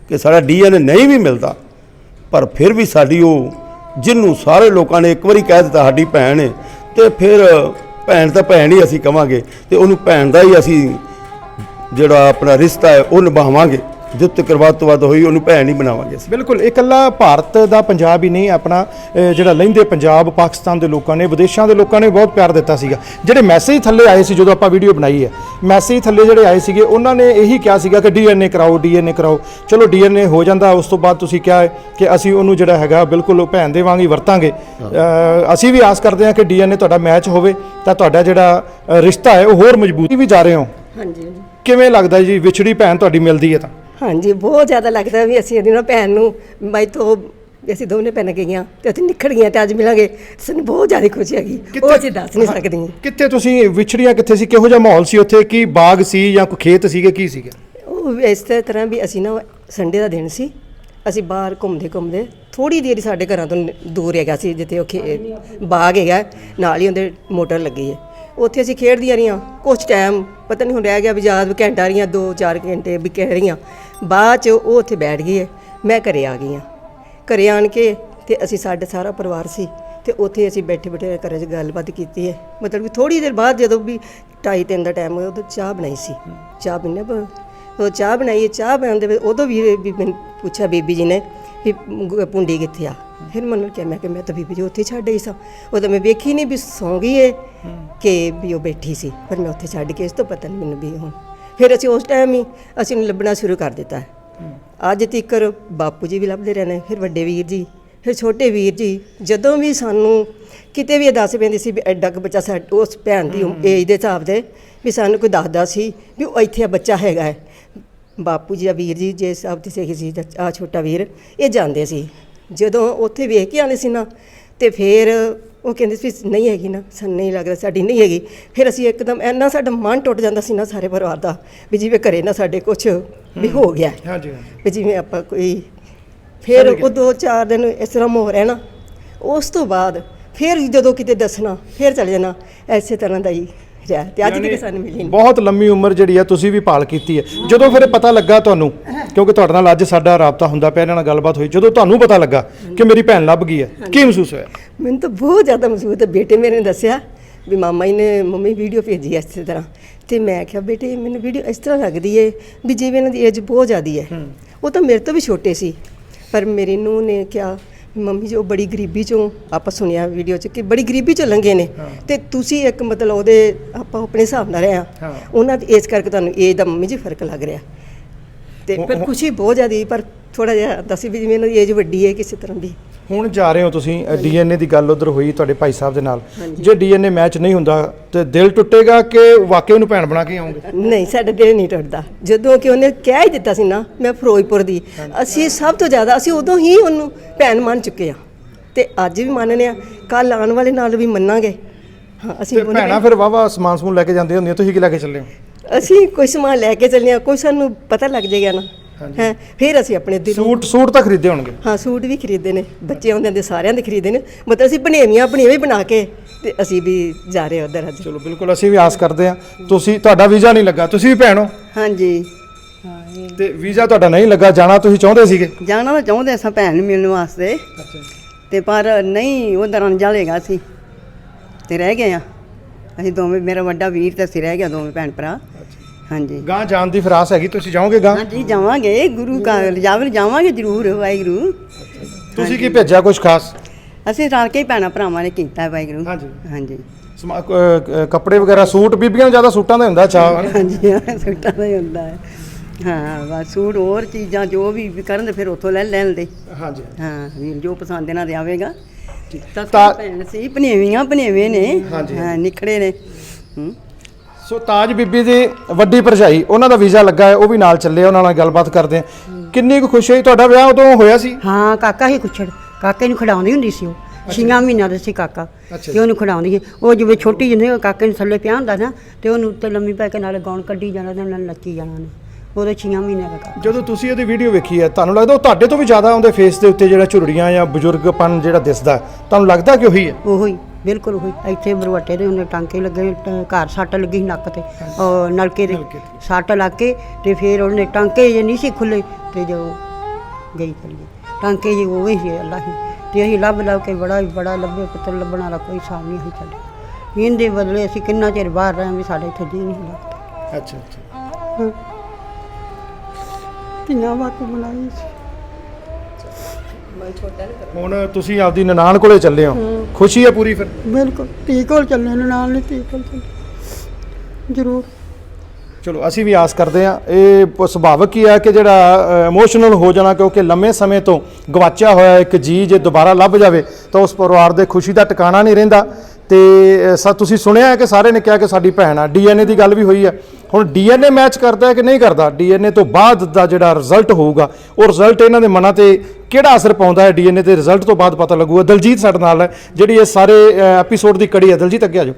ਕਿ ਸਾਡਾ ਡੀਐਨਏ ਨਹੀਂ ਵੀ ਮਿਲਦਾ, ਪਰ ਫਿਰ ਵੀ ਸਾਡੀ ਉਹ ਜਿਹਨੂੰ ਸਾਰੇ ਲੋਕਾਂ ਨੇ ਇੱਕ ਵਾਰੀ ਕਹਿ ਦਿੱਤਾ ਸਾਡੀ ਭੈਣ ਹੈ, ਤੇ ਫਿਰ ਭੈਣ ਤਾਂ ਭੈਣ ਹੀ ਅਸੀਂ ਕਵਾਂਗੇ, ਤੇ ਉਹਨੂੰ ਭੈਣ ਦਾ ਹੀ ਅਸੀਂ ਜਿਹੜਾ ਆਪਣਾ ਰਿਸ਼ਤਾ ਹੈ ਉਹ ਨਿਭਾਵਾਂਗੇ। ਜਿੱਤ ਤੱਕ ਵੱਧ ਤੋਂ ਵੱਧ ਹੋਈ ਉਹਨੂੰ ਭੈਣ ਹੀ ਬਣਾਵਾਂਗੇ ਅਸੀਂ। ਬਿਲਕੁਲ, ਇਕੱਲਾ ਭਾਰਤ ਦਾ ਪੰਜਾਬ ਹੀ ਨਹੀਂ, ਆਪਣਾ ਜਿਹੜਾ ਲਹਿੰਦੇ ਪੰਜਾਬ, ਪਾਕਿਸਤਾਨ ਦੇ ਲੋਕਾਂ ਨੇ, ਵਿਦੇਸ਼ਾਂ ਦੇ ਲੋਕਾਂ ਨੇ ਬਹੁਤ ਪਿਆਰ ਦਿੱਤਾ ਸੀਗਾ। ਜਿਹੜੇ ਮੈਸੇਜ ਥੱਲੇ ਆਏ ਸੀ ਜਦੋਂ ਆਪਾਂ ਵੀਡੀਓ ਬਣਾਈ ਹੈ, ਮੈਸੇਜ ਥੱਲੇ ਜਿਹੜੇ ਆਏ ਸੀਗੇ ਉਹਨਾਂ ਨੇ ਇਹੀ ਕਿਹਾ ਸੀਗਾ ਕਿ ਡੀਐਨਏ ਕਰਾਓ, ਡੀਐਨਏ ਕਰਾਓ। ਚਲੋ ਡੀਐਨਏ ਹੋ ਜਾਂਦਾ, ਉਸ ਤੋਂ ਬਾਅਦ ਤੁਸੀਂ ਕਿਹਾ ਹੈ ਕਿ ਅਸੀਂ ਉਹਨੂੰ ਜਿਹੜਾ ਹੈਗਾ ਬਿਲਕੁਲ ਭੈਣ ਦੇ ਵਾਂਗ ਹੀ ਵਰਤਾਂਗੇ। ਅਸੀਂ ਵੀ ਆਸ ਕਰਦੇ ਹਾਂ ਕਿ ਡੀਐਨਏ ਤੁਹਾਡਾ ਮੈਚ ਹੋਵੇ ਤਾਂ ਤੁਹਾਡਾ ਜਿਹੜਾ ਰਿਸ਼ਤਾ ਹੈ ਉਹ ਹੋਰ ਮਜ਼ਬੂਤੀ ਵੀ ਜਾ ਰਹੇ ਹੋ। ਹਾਂਜੀ, ਕਿਵੇਂ ਲੱਗਦਾ ਜੀ ਵਿਛੜੀ ਭੈਣ ਤੁਹਾਡੀ ਮਿਲਦੀ ਹੈ ਤਾਂ? ਹਾਂਜੀ, ਬਹੁਤ ਜ਼ਿਆਦਾ ਲੱਗਦਾ ਵੀ ਅਸੀਂ ਇਹਦੀ ਨਾ ਭੈਣ ਨੂੰ ਮੈਥੋਂ ਅਸੀਂ ਦੋਨੇ ਭੈਣਾਂ ਗਈਆਂ ਤੇ ਅਸੀਂ ਨਿਖੜ ਗਈਆਂ ਤੇ ਅੱਜ ਮਿਲਾਂਗੇ, ਸਾਨੂੰ ਬਹੁਤ ਜ਼ਿਆਦਾ ਖੁਸ਼ੀ ਹੈਗੀ, ਉਹ ਅਸੀਂ ਦੱਸ ਨਹੀਂ ਸਕਦੀਆਂ। ਕਿੱਥੇ ਤੁਸੀਂ ਵਿਛੜੀਆਂ, ਕਿੱਥੇ ਸੀ, ਕਿਹੋ ਜਿਹਾ ਮਾਹੌਲ ਸੀ ਉੱਥੇ? ਕੀ ਬਾਗ ਸੀ ਜਾਂ ਕੋਈ ਖੇਤ ਸੀਗੇ, ਕੀ ਸੀਗੇ? ਉਹ ਇਸ ਤਰ੍ਹਾਂ ਵੀ ਅਸੀਂ ਨਾ ਸੰਡੇ ਦਾ ਦਿਨ ਸੀ, ਅਸੀਂ ਬਾਹਰ ਘੁੰਮਦੇ ਥੋੜੀ ਦੇਰ ਸਾਡੇ ਘਰਾਂ ਤੋਂ ਦੂਰ ਹੈਗਾ ਸੀ, ਜਿੱਥੇ ਉਹ ਬਾਗ ਹੈਗਾ, ਨਾਲ ਹੀ ਉਹਦੇ ਮੋਟਰ ਲੱਗੀ ਹੈ, ਉੱਥੇ ਅਸੀਂ ਖੇਡਦੀਆਂ ਰਹੀਆਂ ਕੁਛ ਟਾਈਮ, ਪਤਾ ਨਹੀਂ ਹੁਣ ਰਹਿ ਗਿਆ ਵੀ ਯਾਦ, ਘੰਟਾ ਰਹੀਆਂ 2-4 ਘੰਟੇ ਵੀ ਕਹਿ ਰਹੀਆਂ। ਬਾਅਦ 'ਚ ਉਹ ਉੱਥੇ ਬੈਠ ਗਈ ਹੈ, ਮੈਂ ਘਰੇ ਆ ਗਈ ਹਾਂ। ਘਰੇ ਆਣ ਕੇ ਤੇ ਅਸੀਂ ਸਾਡਾ ਸਾਰਾ ਪਰਿਵਾਰ ਸੀ ਤੇ ਉੱਥੇ ਅਸੀਂ ਬੈਠੇ ਘਰੇ 'ਚ ਗੱਲਬਾਤ ਕੀਤੀ ਹੈ। ਮਤਲਬ ਕਿ ਥੋੜ੍ਹੀ ਦੇਰ ਬਾਅਦ ਜਦੋਂ ਵੀ 2:30 ਦਾ ਟਾਈਮ ਹੋਇਆ, ਉਦੋਂ ਚਾਹ ਬਣਾਈ ਸੀ, ਚਾਹ ਪੀਨੇ ਉਹ ਚਾਹ ਬਣਾਈ, ਚਾਹ ਬਣਾਉਂਦੇ ਵੇ ਉਦੋਂ ਵੀ ਮੈਨੂੰ ਪੁੱਛਿਆ ਬੀਬੀ ਜੀ ਨੇ ਵੀ ਪੁੰਡੀ ਕਿੱਥੇ ਆ? ਫਿਰ ਮੈਨੂੰ ਕਿਹਾ, ਮੈਂ ਤਾਂ ਬੀਬੀ ਜੀ ਉੱਥੇ ਛੱਡ ਆਈ ਸਾਂ, ਉਹ ਤਾਂ ਮੈਂ ਵੇਖੀ ਨਹੀਂ ਵੀ ਸੌਂ ਗਈ ਹੈ ਕਿ ਵੀ ਉਹ ਬੈਠੀ ਸੀ, ਪਰ ਮੈਂ ਉੱਥੇ ਛੱਡ ਕੇ, ਇਸ ਤੋਂ ਪਤਾ ਨਹੀਂ ਮੈਨੂੰ ਵੀ ਹੁਣ। ਫਿਰ ਅਸੀਂ ਉਸ ਟਾਈਮ ਹੀ ਅਸੀਂ ਉਹਨੂੰ ਲੱਭਣਾ ਸ਼ੁਰੂ ਕਰ ਦਿੱਤਾ। ਅੱਜ ਤੀਕਰ ਬਾਪੂ ਜੀ ਵੀ ਲੱਭਦੇ ਰਹੇ ਨੇ, ਫਿਰ ਵੱਡੇ ਵੀਰ ਜੀ, ਫਿਰ ਛੋਟੇ ਵੀਰ ਜੀ, ਜਦੋਂ ਵੀ ਸਾਨੂੰ ਕਿਤੇ ਵੀ ਇਹ ਦੱਸ ਪੈਂਦੀ ਸੀ ਵੀ ਐਡਾ ਕੁ ਬੱਚਾ ਉਸ ਭੈਣ ਦੀ ਏਜ ਦੇ ਹਿਸਾਬ ਦੇ ਵੀ ਸਾਨੂੰ ਕੋਈ ਦੱਸਦਾ ਸੀ ਵੀ ਉਹ ਇੱਥੇ ਬੱਚਾ ਹੈਗਾ ਹੈ। ਬਾਪੂ ਜੀ ਆ ਵੀਰ ਜੀ ਜੇ ਸਾਹਿਬ ਦੀ ਸਹੀ ਸੀ, ਆ ਛੋਟਾ ਵੀਰ, ਇਹ ਜਾਂਦੇ ਸੀ, ਜਦੋਂ ਉੱਥੇ ਵੇਖ ਕੇ ਆਉਂਦੇ ਸੀ ਨਾ, ਤੇ ਫਿਰ ਉਹ ਕਹਿੰਦੇ ਸੀ ਨਹੀਂ ਹੈਗੀ ਨਾ, ਸਾਨੂੰ ਨਹੀਂ ਲੱਗਦਾ ਸਾਡੀ ਨਹੀਂ ਹੈਗੀ। ਫਿਰ ਅਸੀਂ ਇੱਕਦਮ ਇੰਨਾ ਸਾਡਾ ਮਨ ਟੁੱਟ ਜਾਂਦਾ ਸੀ ਨਾ ਸਾਰੇ ਪਰਿਵਾਰ ਦਾ, ਵੀ ਜਿਵੇਂ ਘਰੇ ਨਾ ਸਾਡੇ ਕੁਛ ਵੀ ਹੋ ਗਿਆ, ਹਾਂਜੀ, ਵੀ ਜਿਵੇਂ ਆਪਾਂ ਕੋਈ। ਫਿਰ ਉਹ 2-4 ਦਿਨ ਇਸ ਤਰ੍ਹਾਂ ਮੋਹ ਰਹਿਣਾ, ਉਸ ਤੋਂ ਬਾਅਦ ਫਿਰ ਜਦੋਂ ਕਿਤੇ ਦੱਸਣਾ ਫਿਰ ਚਲੇ ਜਾਣਾ, ਐਸੇ ਤਰ੍ਹਾਂ ਦਾ ਹੀ ਰਿਹਾ। ਤੇ ਅੱਜ ਤੱਕ ਸਾਨੂੰ ਮਿਲੀ ਨਹੀਂ। ਬਹੁਤ ਲੰਮੀ ਉਮਰ ਜਿਹੜੀ ਆ ਤੁਸੀਂ ਵੀ ਪਾਲ ਕੀਤੀ ਹੈ। ਜਦੋਂ ਫਿਰ ਪਤਾ ਲੱਗਾ ਤੁਹਾਨੂੰ, ਕਿਉਂਕਿ ਤੁਹਾਡੇ ਨਾਲ ਅੱਜ ਸਾਡਾ ਰਾਬਤਾ ਹੁੰਦਾ ਪਿਆ, ਇਹਨਾਂ ਨਾਲ ਗੱਲਬਾਤ ਹੋਈ, ਜਦੋਂ ਤੁਹਾਨੂੰ ਪਤਾ ਲੱਗਾ ਕਿ ਮੇਰੀ ਭੈਣ ਲੱਭ ਗਈ ਹੈ, ਕੀ ਮਹਿਸੂਸ ਹੋਇਆ? ਮੈਨੂੰ ਤਾਂ ਬਹੁਤ ਜ਼ਿਆਦਾ ਮਹਿਸੂਸ ਹੈ। ਬੇਟੇ ਮੇਰੇ ਨੇ ਦੱਸਿਆ ਵੀ ਮਾਮਾ ਜੀ ਨੇ ਮੰਮੀ ਵੀਡੀਓ ਭੇਜੀ ਹੈ ਇਸੇ ਤਰ੍ਹਾਂ, ਤੇ ਮੈਂ ਕਿਹਾ ਬੇਟੇ ਮੈਨੂੰ ਵੀਡੀਓ ਇਸ ਤਰ੍ਹਾਂ ਲੱਗਦੀ ਹੈ ਵੀ ਜਿਵੇਂ ਇਹਨਾਂ ਦੀ ਏਜ ਬਹੁਤ ਜ਼ਿਆਦੀ ਹੈ। ਉਹ ਤਾਂ ਮੇਰੇ ਤੋਂ ਵੀ ਛੋਟੇ ਸੀ, ਪਰ ਮੇਰੀ ਨੂੰਹ ਨੇ ਕਿਹਾ ਮੰਮੀ ਜੀ ਉਹ ਬੜੀ ਗਰੀਬੀ ਚੋਂ, ਆਪਾਂ ਸੁਣਿਆ ਵੀਡੀਓ 'ਚ ਕਿ ਬੜੀ ਗਰੀਬੀ ਚੋਂ ਲੰਘੇ ਨੇ, ਤੇ ਤੁਸੀਂ ਇੱਕ ਮਤਲਬ ਉਹਦੇ ਆਪਾਂ ਆਪਣੇ ਹਿਸਾਬ ਨਾਲ ਰਹੇ ਆ, ਉਹਨਾਂ ਦੀ ਏਜ ਕਰਕੇ ਤੁਹਾਨੂੰ ਏਜ ਦਾ ਮੰਮੀ ਜੀ ਫਰਕ ਲੱਗ ਰਿਹਾ। ਤੇ ਫਿਰ ਖੁਸ਼ੀ ਬਹੁਤ ਜ਼ਿਆਦਾ, ਪਰ ਥੋੜਾ ਜਿਹਾ ਦੱਸੀ ਵੀ ਜਿਵੇਂ ਇਹਨਾਂ ਦੀ ਏਜ ਵੱਡੀ ਹੈ ਕਿਸੇ ਤਰ੍ਹਾਂ ਦੀ। ਹੁਣ ਜਾ ਰਹੇ ਹੋ ਤੁਸੀਂ, ਡੀਐਨਏ ਦੀ ਗੱਲ ਉਧਰ ਹੋਈ ਤੁਹਾਡੇ ਭਾਈ ਸਾਹਿਬ ਦੇ ਨਾਲ, ਜੇ ਡੀਐਨਏ ਮੈਚ ਨਹੀਂ ਹੁੰਦਾ ਤੇ ਦਿਲ ਟੁੱਟੇਗਾ ਕਿ ਵਾਕਈ ਉਹਨੂੰ ਭੈਣ ਬਣਾ ਕੇ ਆਉਂਗੇ? ਨਹੀਂ, ਸਾਡਾ ਦਿਲ ਨਹੀਂ ਟੁੱਟਦਾ। ਜਦੋਂ ਕਿ ਉਹਨੇ ਕਹਿ ਹੀ ਦਿੱਤਾ ਸੀ ਨਾ ਮੈਂ ਫਿਰੋਜ਼ਪੁਰ ਦੀ, ਅਸੀਂ ਸਭ ਤੋਂ ਜ਼ਿਆਦਾ ਅਸੀਂ ਉਦੋਂ ਹੀ ਉਹਨੂੰ ਭੈਣ ਮੰਨ ਚੁੱਕੇ ਆ, ਤੇ ਅੱਜ ਵੀ ਮੰਨਦੇ ਆ, ਕੱਲ ਆਉਣ ਵਾਲੇ ਨਾਲ ਵੀ ਮੰਨਾਂਗੇ। ਹਾਂ, ਅਸੀਂ ਭੈਣਾਂ ਫਿਰ ਵਾਵਾ ਸਮਾਨ ਸਮੂਨ ਲੈ ਕੇ ਜਾਂਦੇ ਹੁੰਦੀਆਂ, ਤੁਸੀਂ ਕੀ ਲੈ ਕੇ ਚੱਲੇ ਹੋ? ਅਸੀਂ ਕੋਈ ਸਮਾਨ ਲੈ ਕੇ ਚੱਲੇ ਆ, ਕੋਈ ਸਾਨੂੰ ਪਤਾ ਲੱਗ ਜਾਏਗਾ ਨਾ ਹੈ, ਫਿਰ ਅਸੀਂ ਆਪਣੇ ਦਿਲ ਸੂਟ ਤਾਂ ਖਰੀਦੇ ਹੋਣਗੇ? ਹਾਂ, ਸੂਟ ਵੀ ਖਰੀਦੇ ਨੇ, ਬੱਚੇ ਆਉਂਦੇ ਦੇ ਸਾਰਿਆਂ ਦੇ ਖਰੀਦੇ ਨੇ, ਮਤਲਬ ਅਸੀਂ ਬਣੇਵੀਂ ਬਣਾ ਕੇ ਤੇ ਅਸੀਂ ਵੀ ਜਾ ਰਹੇ ਉਧਰ ਅੱਜ। ਚਲੋ ਬਿਲਕੁਲ, ਅਸੀਂ ਵੀ ਆਸ ਕਰਦੇ ਹਾਂ। ਤੁਸੀਂ, ਤੁਹਾਡਾ ਵੀਜ਼ਾ ਨਹੀਂ ਲੱਗਾ, ਤੁਸੀਂ ਵੀ ਭੈਣ ਹੋ? ਹਾਂਜੀ, ਤੇ ਵੀਜ਼ਾ ਤੁਹਾਡਾ ਨਹੀਂ ਲੱਗਾ, ਜਾਣਾ ਤੁਸੀਂ ਚਾਹੁੰਦੇ ਸੀਗੇ? ਜਾਣਾ ਤਾਂ ਚਾਹੁੰਦੇ ਸਾਂ ਭੈਣ ਨੂੰ ਮਿਲਣ ਵਾਸਤੇ, ਤੇ ਪਰ ਨਹੀਂ ਉਹ ਰੰਜਾਲੇਗਾ ਸੀ ਤੇ ਰਹਿ ਗਏ ਆ ਅਸੀਂ ਦੋਵੇਂ, ਮੇਰਾ ਵੱਡਾ ਵੀਰ ਤੇ ਅਸੀਂ ਰਹਿ ਗਿਆ ਦੋਵੇਂ ਭੈਣ ਭਰਾ। ਹਾਂਜੀ, ਗਾਂ ਜਾਣ ਦੀ ਫਰਾਸ ਹੈਗੀ, ਤੁਸੀਂ ਜਾਓਗੇ ਗਾਂ? ਹਾਂਜੀ ਜਾਵਾਂਗੇ, ਗੁਰੂ ਘਰ ਜਾਵਾਂਗੇ ਜ਼ਰੂਰ। ਵਾਹਿਗੁਰੂ, ਤੁਸੀਂ ਕੀ ਭੇਜਿਆ ਕੁਝ ਖਾਸ? ਅਸੀਂ ਰਲ ਕੇ ਹੀ ਭੈਣਾਂ ਭਰਾਵਾਂ ਨੇ ਕੀਤਾ ਵਾਹਿਗੁਰੂ। ਹਾਂਜੀ ਹਾਂਜੀ, ਕੱਪੜੇ ਵਗੈਰਾ ਸੂਟ ਬੀਬੀਆਂ ਨੂੰ ਜ਼ਿਆਦਾ ਸੂਟਾਂ ਦਾ ਹੁੰਦਾ ਚਾਹ ਹਨਾ? ਹਾਂਜੀ ਸੂਟਾਂ ਦਾ ਹੀ ਹੁੰਦਾ ਹੈ। ਹਾਂ ਬਸ ਸੂਟ ਹੋਰ ਚੀਜ਼ਾਂ ਜੋ ਵੀ ਕਰਨ ਤੇ ਫਿਰ ਉੱਥੋਂ ਲੈ ਲੈਂਦੇ। ਹਾਂਜੀ ਹਾਂ ਵੀਰ ਜੋ ਪਸੰਦ ਇਹਨਾਂ ਦੇ ਆਵੇਗਾ। ਤਾਂ ਤਾਂ- ਭੈਣ ਸੀ ਭਨੇਵੇਂ ਨੇ। ਹਾਂਜੀ। ਹਾਂ ਨਿਖੜੇ ਨੇ। ਸੋ ਤਾਜ ਬੀਬੀ ਦੀ ਵੱਡੀ ਭਰਜਾਈ ਉਹਨਾਂ ਦਾ ਵੀਜ਼ਾ ਲੱਗਾ ਹੈ, ਉਹ ਵੀ ਨਾਲ ਚੱਲੇ, ਉਹਨਾਂ ਨਾਲ ਗੱਲਬਾਤ ਕਰਦੇ ਆ। ਕਿੰਨੀ ਕੁ ਖੁਸ਼ੀ ਹੋਈ? ਤੁਹਾਡਾ ਵਿਆਹ ਉਦੋਂ ਹੋਇਆ ਸੀ? ਹਾਂ ਕਾਕਾ ਹੀ ਕੁਛੜ ਕਾਕੇ ਨੂੰ ਖਿਡਾਉਂਦੀ ਹੁੰਦੀ ਸੀ ਉਹ 6 ਮਹੀਨਿਆਂ ਦਾ ਸੀ ਕਾਕਾ ਅੱਛਾ ਤੇ ਉਹਨੂੰ ਖਿਡਾਉਂਦੀ ਸੀ। ਉਹ ਜਿਵੇਂ ਛੋਟੀ ਜਿਹੀ ਕਾਕੇ ਨੂੰ ਥੱਲੇ ਪਿਆ ਹੁੰਦਾ ਨਾ ਤੇ ਉਹਨੂੰ ਉੱਤੇ ਲੰਮੀ ਪੈ ਕੇ ਨਾਲੇ ਗਾਉਣ ਕੱਢੀ ਜਾਣਾ ਤੇ ਨਾਲ ਨੱਚੀ ਜਾਣਾ ਨੇ। ਉਹਦੇ 6 ਮਹੀਨਿਆਂ ਦਾ ਕਾਕਾ। ਜਦੋਂ ਤੁਸੀਂ ਇਹਦੀ ਵੀਡੀਓ ਵੇਖੀ ਹੈ, ਤੁਹਾਨੂੰ ਲੱਗਦਾ ਉਹ ਤੁਹਾਡੇ ਤੋਂ ਵੀ ਜ਼ਿਆਦਾ ਉਹਦੇ ਫੇਸ ਦੇ ਉੱਤੇ ਜਿਹੜਾ ਝੁਰੜੀਆਂ ਜਾਂ ਬਜ਼ੁਰਗਪਨ ਜਿਹੜਾ ਦਿਸਦਾ, ਤੁਹਾਨੂੰ ਲੱਗਦਾ ਕਿ ਉਹੀ ਹੈ? ਉਹੀ ਬਿਲਕੁਲ ਉਹੀ। ਇੱਥੇ ਬਰਵੱਟੇ ਦੇ ਉਹਨੇ ਟਾਂਕੇ ਲੱਗੇ, ਘਰ ਸੱਟ ਲੱਗੀ ਸੀ ਨੱਕ ਤੇ, ਉਹ ਨਲਕੇ ਦੇ ਸੱਟ ਲੱਗ ਕੇ ਤੇ ਫਿਰ ਉਹਨੇ ਟਾਂਕੇ ਜੇ ਨਹੀਂ ਸੀ ਖੁੱਲੇ ਤੇ ਜੋ ਗਈ ਚਲੀ ਟਾਂਕੇ ਜੇ ਉਹ ਹੀ ਸੀ ਅੱਲਾ ਹੀ। ਤੇ ਅਸੀਂ ਲੱਭ ਕੇ ਬੜਾ ਲੱਭੇ, ਪੁੱਤਰ ਲੱਭਣ ਵਾਲਾ ਕੋਈ ਸਾਹ ਨਹੀਂ ਸੀ ਚੱਲਿਆ। ਇਹਦੇ ਬਦਲੇ ਅਸੀਂ ਕਿੰਨਾ ਚਿਰ ਬਾਹਰ ਰਹੇ ਵੀ ਸਾਡੇ ਇੱਥੇ ਜੀ ਨਹੀਂ ਲੱਗਦਾ। ਅੱਛਾ ਅੱਛਾ। ਕਿੰਨਾ ਵਕਤ ਬਣਾਈ ਸੀ। ਹੁਣ ਤੁਸੀਂ ਆਪਦੀ ਨਨਾਣ ਕੋਲੇ ਚੱਲੇ ਹੋ, ਖੁਸ਼ੀ ਹੈ ਪੂਰੀ ਫਿਰ? ਬਿਲਕੁਲ ਧੀ ਕੋਲ ਚੱਲੇ ਨੇ, ਨਾਲ ਨਹੀਂ ਧੀ ਕੋਲ ਚੱਲੇ ਜ਼ਰੂਰ। ਚਲੋ ਅਸੀਂ ਵੀ ਆਸ ਕਰਦੇ ਹਾਂ। ਇਹ ਸੁਭਾਵਿਕ ਹੀ ਹੈ ਕਿ ਜਿਹੜਾ ਇਮੋਸ਼ਨਲ ਹੋ ਜਾਣਾ, ਕਿਉਂਕਿ ਲੰਮੇ ਸਮੇਂ ਤੋਂ ਗਵਾਚਿਆ ਹੋਇਆ ਇੱਕ ਜੀ ਜੇ ਦੁਬਾਰਾ ਲੱਭ ਜਾਵੇ ਤਾਂ ਉਸ ਪਰਿਵਾਰ ਦੇ ਖੁਸ਼ੀ ਦਾ ਟਿਕਾਣਾ ਨਹੀਂ ਰਹਿੰਦਾ। ਤੇ ਤੁਸੀਂ ਸੁਣਿਆ ਹੈ ਕਿ ਸਾਰੇ ਨੇ ਕਿਹਾ ਕਿ ਸਾਡੀ ਭੈਣ ਆ। ਡੀਐਨਏ ਦੀ ਗੱਲ ਵੀ ਹੋਈ ਹੈ। ਹੁਣ ਡੀਐਨਏ ਮੈਚ ਕਰਦਾ ਹੈ ਕਿ ਨਹੀਂ ਕਰਦਾ? ਡੀਐਨਏ ਤੋਂ ਬਾਅਦ ਦਾ ਜਿਹੜਾ ਰਿਜ਼ਲਟ ਹੋਊਗਾ, ਉਹ ਰਿਜ਼ਲਟ ਇਹਨਾਂ ਦੇ ਮਨਾਂ ਤੇ ਕਿਹੜਾ ਅਸਰ ਪਾਉਂਦਾ ਹੈ, ਡੀਐਨਏ ਦੇ ਰਿਜ਼ਲਟ ਤੋਂ ਬਾਅਦ ਪਤਾ ਲੱਗੂਗਾ। ਦਲਜੀਤ ਸਾਡੇ ਨਾਲ ਹੈ, ਜਿਹੜੀ ਇਹ ਸਾਰੇ ਐਪੀਸੋਡ ਦੀ ਕੜੀ ਹੈ। ਦਲਜੀਤ ਅੱਗੇ ਆ ਜਾਓ।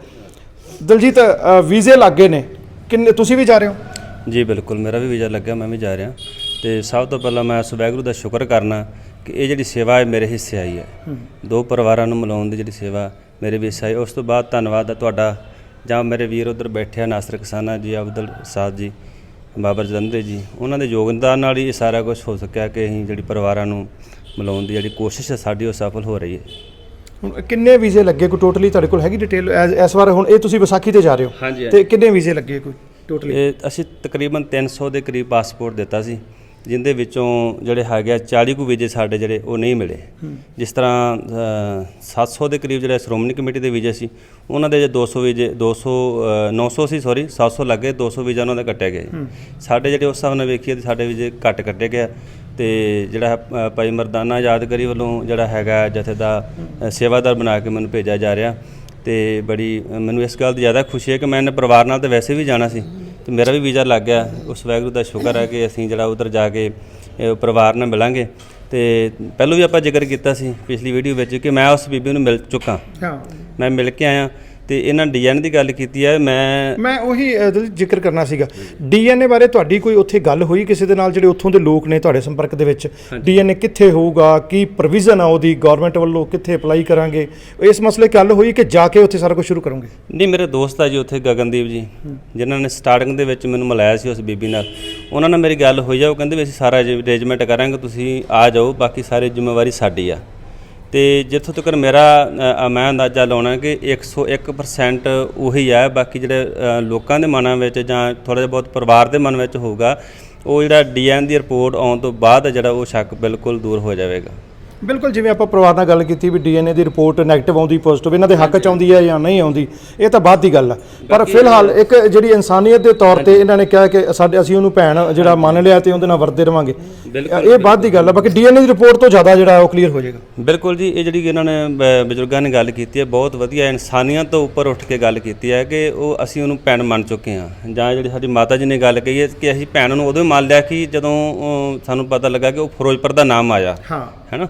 ਦਲਜੀਤ, ਵੀਜ਼ੇ ਲੱਗ ਗਏ ਨੇ, ਕਿੰਨੇ ਤੁਸੀਂ ਵੀ ਜਾ ਰਹੇ ਹੋ? ਜੀ ਬਿਲਕੁਲ, ਮੇਰਾ ਵੀ ਵੀਜ਼ਾ ਲੱਗਿਆ, ਮੈਂ ਵੀ ਜਾ ਰਿਹਾ। ਤੇ ਸਭ ਤੋਂ ਪਹਿਲਾਂ ਮੈਂ ਉਸ ਵਾਹਿਗੁਰੂ ਦਾ ਸ਼ੁਕਰ ਕਰਨਾ ਕਿ ਇਹ ਜਿਹੜੀ ਸੇਵਾ ਹੈ ਮੇਰੇ ਹਿੱਸੇ ਆਈ ਹੈ। ਦੋ ਪਰਿਵਾਰਾਂ ਨੂੰ ਮਿਲਾਉਣ ਦੀ ਜਿਹੜੀ ਸੇਵਾ ਮੇਰੇ ਵੀ ਹਿੱਸੇ ਆਈ। ਉਸ ਤੋਂ ਬਾਅਦ ਧੰਨਵਾਦ ਹੈ ਤੁਹਾਡਾ, ਜਾਂ ਮੇਰੇ ਵੀਰ ਉੱਧਰ ਬੈਠੇ ਆ ਨਾਸਰ ਕਿਸਾਨਾ ਜੀ, ਅਬਦੁਲ ਸਾਦ ਜੀ, ਬਾਬਰ ਜਲੰਧਰ ਜੀ, ਉਹਨਾਂ ਦੇ ਯੋਗਦਾਨ ਨਾਲ ਹੀ ਇਹ ਸਾਰਾ ਕੁਝ ਹੋ ਸਕਿਆ ਕਿ ਅਸੀਂ ਜਿਹੜੀ ਪਰਿਵਾਰਾਂ ਨੂੰ ਮਿਲਾਉਣ ਦੀ ਜਿਹੜੀ ਕੋਸ਼ਿਸ਼ ਹੈ ਸਾਡੀ ਉਹ ਸਫਲ ਹੋ ਰਹੀ ਹੈ। ਹੁਣ ਕਿੰਨੇ ਵੀਜ਼ੇ ਲੱਗੇ ਕੋਈ ਟੋਟਲੀ ਤੁਹਾਡੇ ਕੋਲ ਹੈਗੀ ਡਿਟੇਲ ਇਸ ਵਾਰ? ਹੁਣ ਇਹ ਤੁਸੀਂ ਵਿਸਾਖੀ ਤੇ ਜਾ ਰਹੇ ਹੋ ਹਾਂਜੀ, ਤੇ ਕਿੰਨੇ ਵੀਜ਼ੇ ਲੱਗੇ ਕੋਈ ਟੋਟਲੀ? ਇਹ ਅਸੀਂ ਤਕਰੀਬਨ 300 ਦੇ ਕਰੀਬ ਪਾਸਪੋਰਟ ਦਿੱਤਾ ਸੀ, ਜਿੰਦੇ ਵਿੱਚੋਂ ਜਿਹੜੇ ਹੈਗੇ 40 ਕੁ ਵੀਜ਼ੇ ਸਾਡੇ ਜਿਹੜੇ ਉਹ ਨਹੀਂ ਮਿਲੇ। ਜਿਸ ਤਰ੍ਹਾਂ 700 ਦੇ ਕਰੀਬ ਜਿਹੜੇ ਸ਼੍ਰੋਮਣੀ ਕਮੇਟੀ ਦੇ ਵੀਜ਼ੇ ਸੀ, ਉਹਨਾਂ ਦੇ ਜੇ 200 ਵੀਜ਼ੇ 900 ਸੀ, 700 ਲੱਗੇ, 200 ਵੀਜ਼ਾ ਉਹਨਾਂ ਦਾ ਕੱਟਿਆ ਗਿਆ। ਸਾਡੇ ਜਿਹੜੇ ਉਸ ਹਿਸਾਬ ਨਾਲ ਵੇਖੀਏ ਤੇ ਸਾਡੇ ਵੀਜ਼ੇ ਘੱਟ ਕੱਟੇ ਗਿਆ। ਤੇ ਜਿਹੜਾ ਭਾਈ ਮਰਦਾਨਾ ਯਾਦਗਾਰੀ ਵੱਲੋਂ ਜਿਹੜਾ ਹੈਗਾ ਜਥੇ ਦਾ ਸੇਵਾਦਾਰ ਬਣਾ ਕੇ ਮੈਨੂੰ ਭੇਜਿਆ ਜਾ ਰਿਹਾ। ਤੇ ਬੜੀ ਮੈਨੂੰ ਇਸ ਗੱਲ ਦੀ ਜ਼ਿਆਦਾ ਖੁਸ਼ੀ ਹੈ ਕਿ ਮੈਂ ਪਰਿਵਾਰ ਨਾਲ ਤਾਂ ਵੈਸੇ ਵੀ ਜਾਣਾ ਸੀ ਤੇ ਮੇਰਾ ਵੀ ਵੀਜ਼ਾ ਲੱਗ ਗਿਆ। ਉਸ ਵਾਹਿਗੁਰੂ ਦਾ ਸ਼ੁਕਰ ਹੈ ਕਿ ਅਸੀਂ ਜਿਹੜਾ ਉੱਧਰ ਜਾ ਕੇ ਪਰਿਵਾਰ ਨਾਲ ਮਿਲਾਂਗੇ। ਤੇ ਪਹਿਲਾਂ ਵੀ ਆਪਾਂ ਜ਼ਿਕਰ ਕੀਤਾ ਸੀ ਪਿਛਲੀ ਵੀਡੀਓ ਵਿੱਚ ਕਿ ਮੈਂ ਉਸ ਬੀਬੀ ਨੂੰ ਮਿਲ ਚੁੱਕਾ, ਮੈਂ ਮਿਲ ਕੇ ਆਇਆ। ਤੇ ਇਹਨਾਂ ਡੀਐਨਏ ਦੀ ਗੱਲ ਕੀਤੀ ਹੈ, ਮੈਂ ਉਹੀ ਜ਼ਿਕਰ ਕਰਨਾ ਸੀਗਾ। ਡੀਐਨਏ ਬਾਰੇ ਤੁਹਾਡੀ ਕੋਈ ਉੱਥੇ ਗੱਲ ਹੋਈ ਕਿਸੇ ਦੇ ਨਾਲ, ਜਿਹੜੇ ਉੱਥੋਂ ਦੇ ਲੋਕ ਨੇ ਤੁਹਾਡੇ ਸੰਪਰਕ ਦੇ ਵਿੱਚ? ਡੀਐਨਏ ਕਿੱਥੇ ਹੋਊਗਾ, ਕੀ ਪ੍ਰੋਵੀਜ਼ਨ ਆ ਉਹਦੀ, ਗਵਰਨਮੈਂਟ ਵੱਲੋਂ ਕਿੱਥੇ ਅਪਲਾਈ ਕਰਾਂਗੇ, ਇਸ ਮਸਲੇ ਗੱਲ ਹੋਈ ਕਿ ਜਾ ਕੇ ਉੱਥੇ ਸਾਰਾ ਕੁਝ ਸ਼ੁਰੂ ਕਰੋਗੇ? ਨਹੀਂ, ਮੇਰੇ ਦੋਸਤ ਆ ਜੀ ਉੱਥੇ ਗਗਨਦੀਪ ਜੀ, ਜਿਨ੍ਹਾਂ ਨੇ ਸਟਾਰਟਿੰਗ ਦੇ ਵਿੱਚ ਮੈਨੂੰ ਮਿਲਾਇਆ ਸੀ ਉਸ ਬੀਬੀ ਨਾਲ। ਉਹਨਾਂ ਨਾਲ ਮੇਰੀ ਗੱਲ ਹੋਈ ਆ, ਉਹ ਕਹਿੰਦੇ ਵੀ ਅਸੀਂ ਸਾਰਾ ਅਰੇਂਜਮੈਂਟ ਕਰਾਂਗੇ, ਤੁਸੀਂ ਆ ਜਾਓ, ਬਾਕੀ ਸਾਰੀ ਜ਼ਿੰਮੇਵਾਰੀ ਸਾਡੀ ਆ। ਤੇ ਜਿੱਥੋਂ ਤੱਕ ਮੇਰਾ ਮੈਂ ਅੰਦਾਜ਼ਾ ਲਾਉਣਾ ਕਿ 101% ਉਹੀ ਹੈ। ਬਾਕੀ ਜਿਹੜੇ ਲੋਕਾਂ ਦੇ ਮਨਾਂ ਵਿੱਚ ਜਾਂ ਥੋੜ੍ਹਾ ਜਿਹਾ ਬਹੁਤ ਪਰਿਵਾਰ ਦੇ ਮਨ ਵਿੱਚ ਹੋਊਗਾ, ਉਹ ਜਿਹੜਾ ਡੀਐਨ ਦੀ ਰਿਪੋਰਟ ਆਉਣ ਤੋਂ ਬਾਅਦ ਜਿਹੜਾ ਉਹ ਸ਼ੱਕ ਬਿਲਕੁਲ ਦੂਰ ਹੋ ਜਾਵੇਗਾ। ਬਿਲਕੁਲ, ਜਿਵੇਂ ਆਪਾਂ ਪਰਿਵਾਰ ਨਾਲ ਗੱਲ ਕੀਤੀ ਵੀ ਡੀਐਨਏ ਦੀ ਰਿਪੋਰਟ ਨੈਗੇਟਿਵ ਆਉਂਦੀ, ਪੋਜ਼ਿਟਿਵ, ਇਹਨਾਂ ਦੇ ਹੱਕ 'ਚ ਆਉਂਦੀ ਹੈ ਜਾਂ ਨਹੀਂ ਆਉਂਦੀ, ਇਹ ਤਾਂ ਬਾਅਦ ਦੀ ਗੱਲ ਆ। ਪਰ ਫਿਲਹਾਲ ਇੱਕ ਜਿਹੜੀ ਇਨਸਾਨੀਅਤ ਦੇ ਤੌਰ ਤੇ ਇਹਨਾਂ ਨੇ ਕਿਹਾ ਕਿ ਅਸੀਂ ਉਹਨੂੰ ਭੈਣ ਜਿਹੜਾ ਮੰਨ ਲਿਆ ਤੇ ਉਹਦੇ ਨਾਲ ਵਰਤੇ ਰਵਾਂਗੇ, ਇਹ ਬਾਅਦ ਦੀ ਗੱਲ ਆ। ਬਾਕੀ ਡੀਐਨਏ ਦੀ ਰਿਪੋਰਟ ਤੋਂ ਜ਼ਿਆਦਾ ਜਿਹੜਾ ਉਹ ਕਲੀਅਰ ਹੋ ਜਾਏਗਾ। ਬਿਲਕੁਲ ਜੀ, ਇਹ ਜਿਹੜੀ ਇਹਨਾਂ ਨੇ ਬਜ਼ੁਰਗਾਂ ਨੇ ਗੱਲ ਕੀਤੀ ਹੈ ਬਹੁਤ ਵਧੀਆ, ਇਨਸਾਨੀਅਤ ਤੋਂ ਉੱਪਰ ਉੱਠ ਕੇ ਗੱਲ ਕੀਤੀ ਹੈ ਕਿ ਉਹ ਅਸੀਂ ਉਹਨੂੰ ਭੈਣ ਮੰਨ ਚੁੱਕੇ ਹਾਂ। ਜਾਂ ਜਿਹੜੀ ਸਾਡੀ ਮਾਤਾ ਜੀ ਨੇ ਗੱਲ ਕਹੀ ਹੈ ਕਿ ਅਸੀਂ ਭੈਣ ਨੂੰ ਉਦੋਂ ਮੰਨ ਲਿਆ ਕਿ ਜਦੋਂ ਸਾਨੂੰ ਪਤਾ ਲੱਗਾ ਕਿ ਉਹ ਫਿਰੋਜ਼ਪੁਰ ਦਾ ਨਾਮ ਆਇਆ, ਹੈ ਨਾ।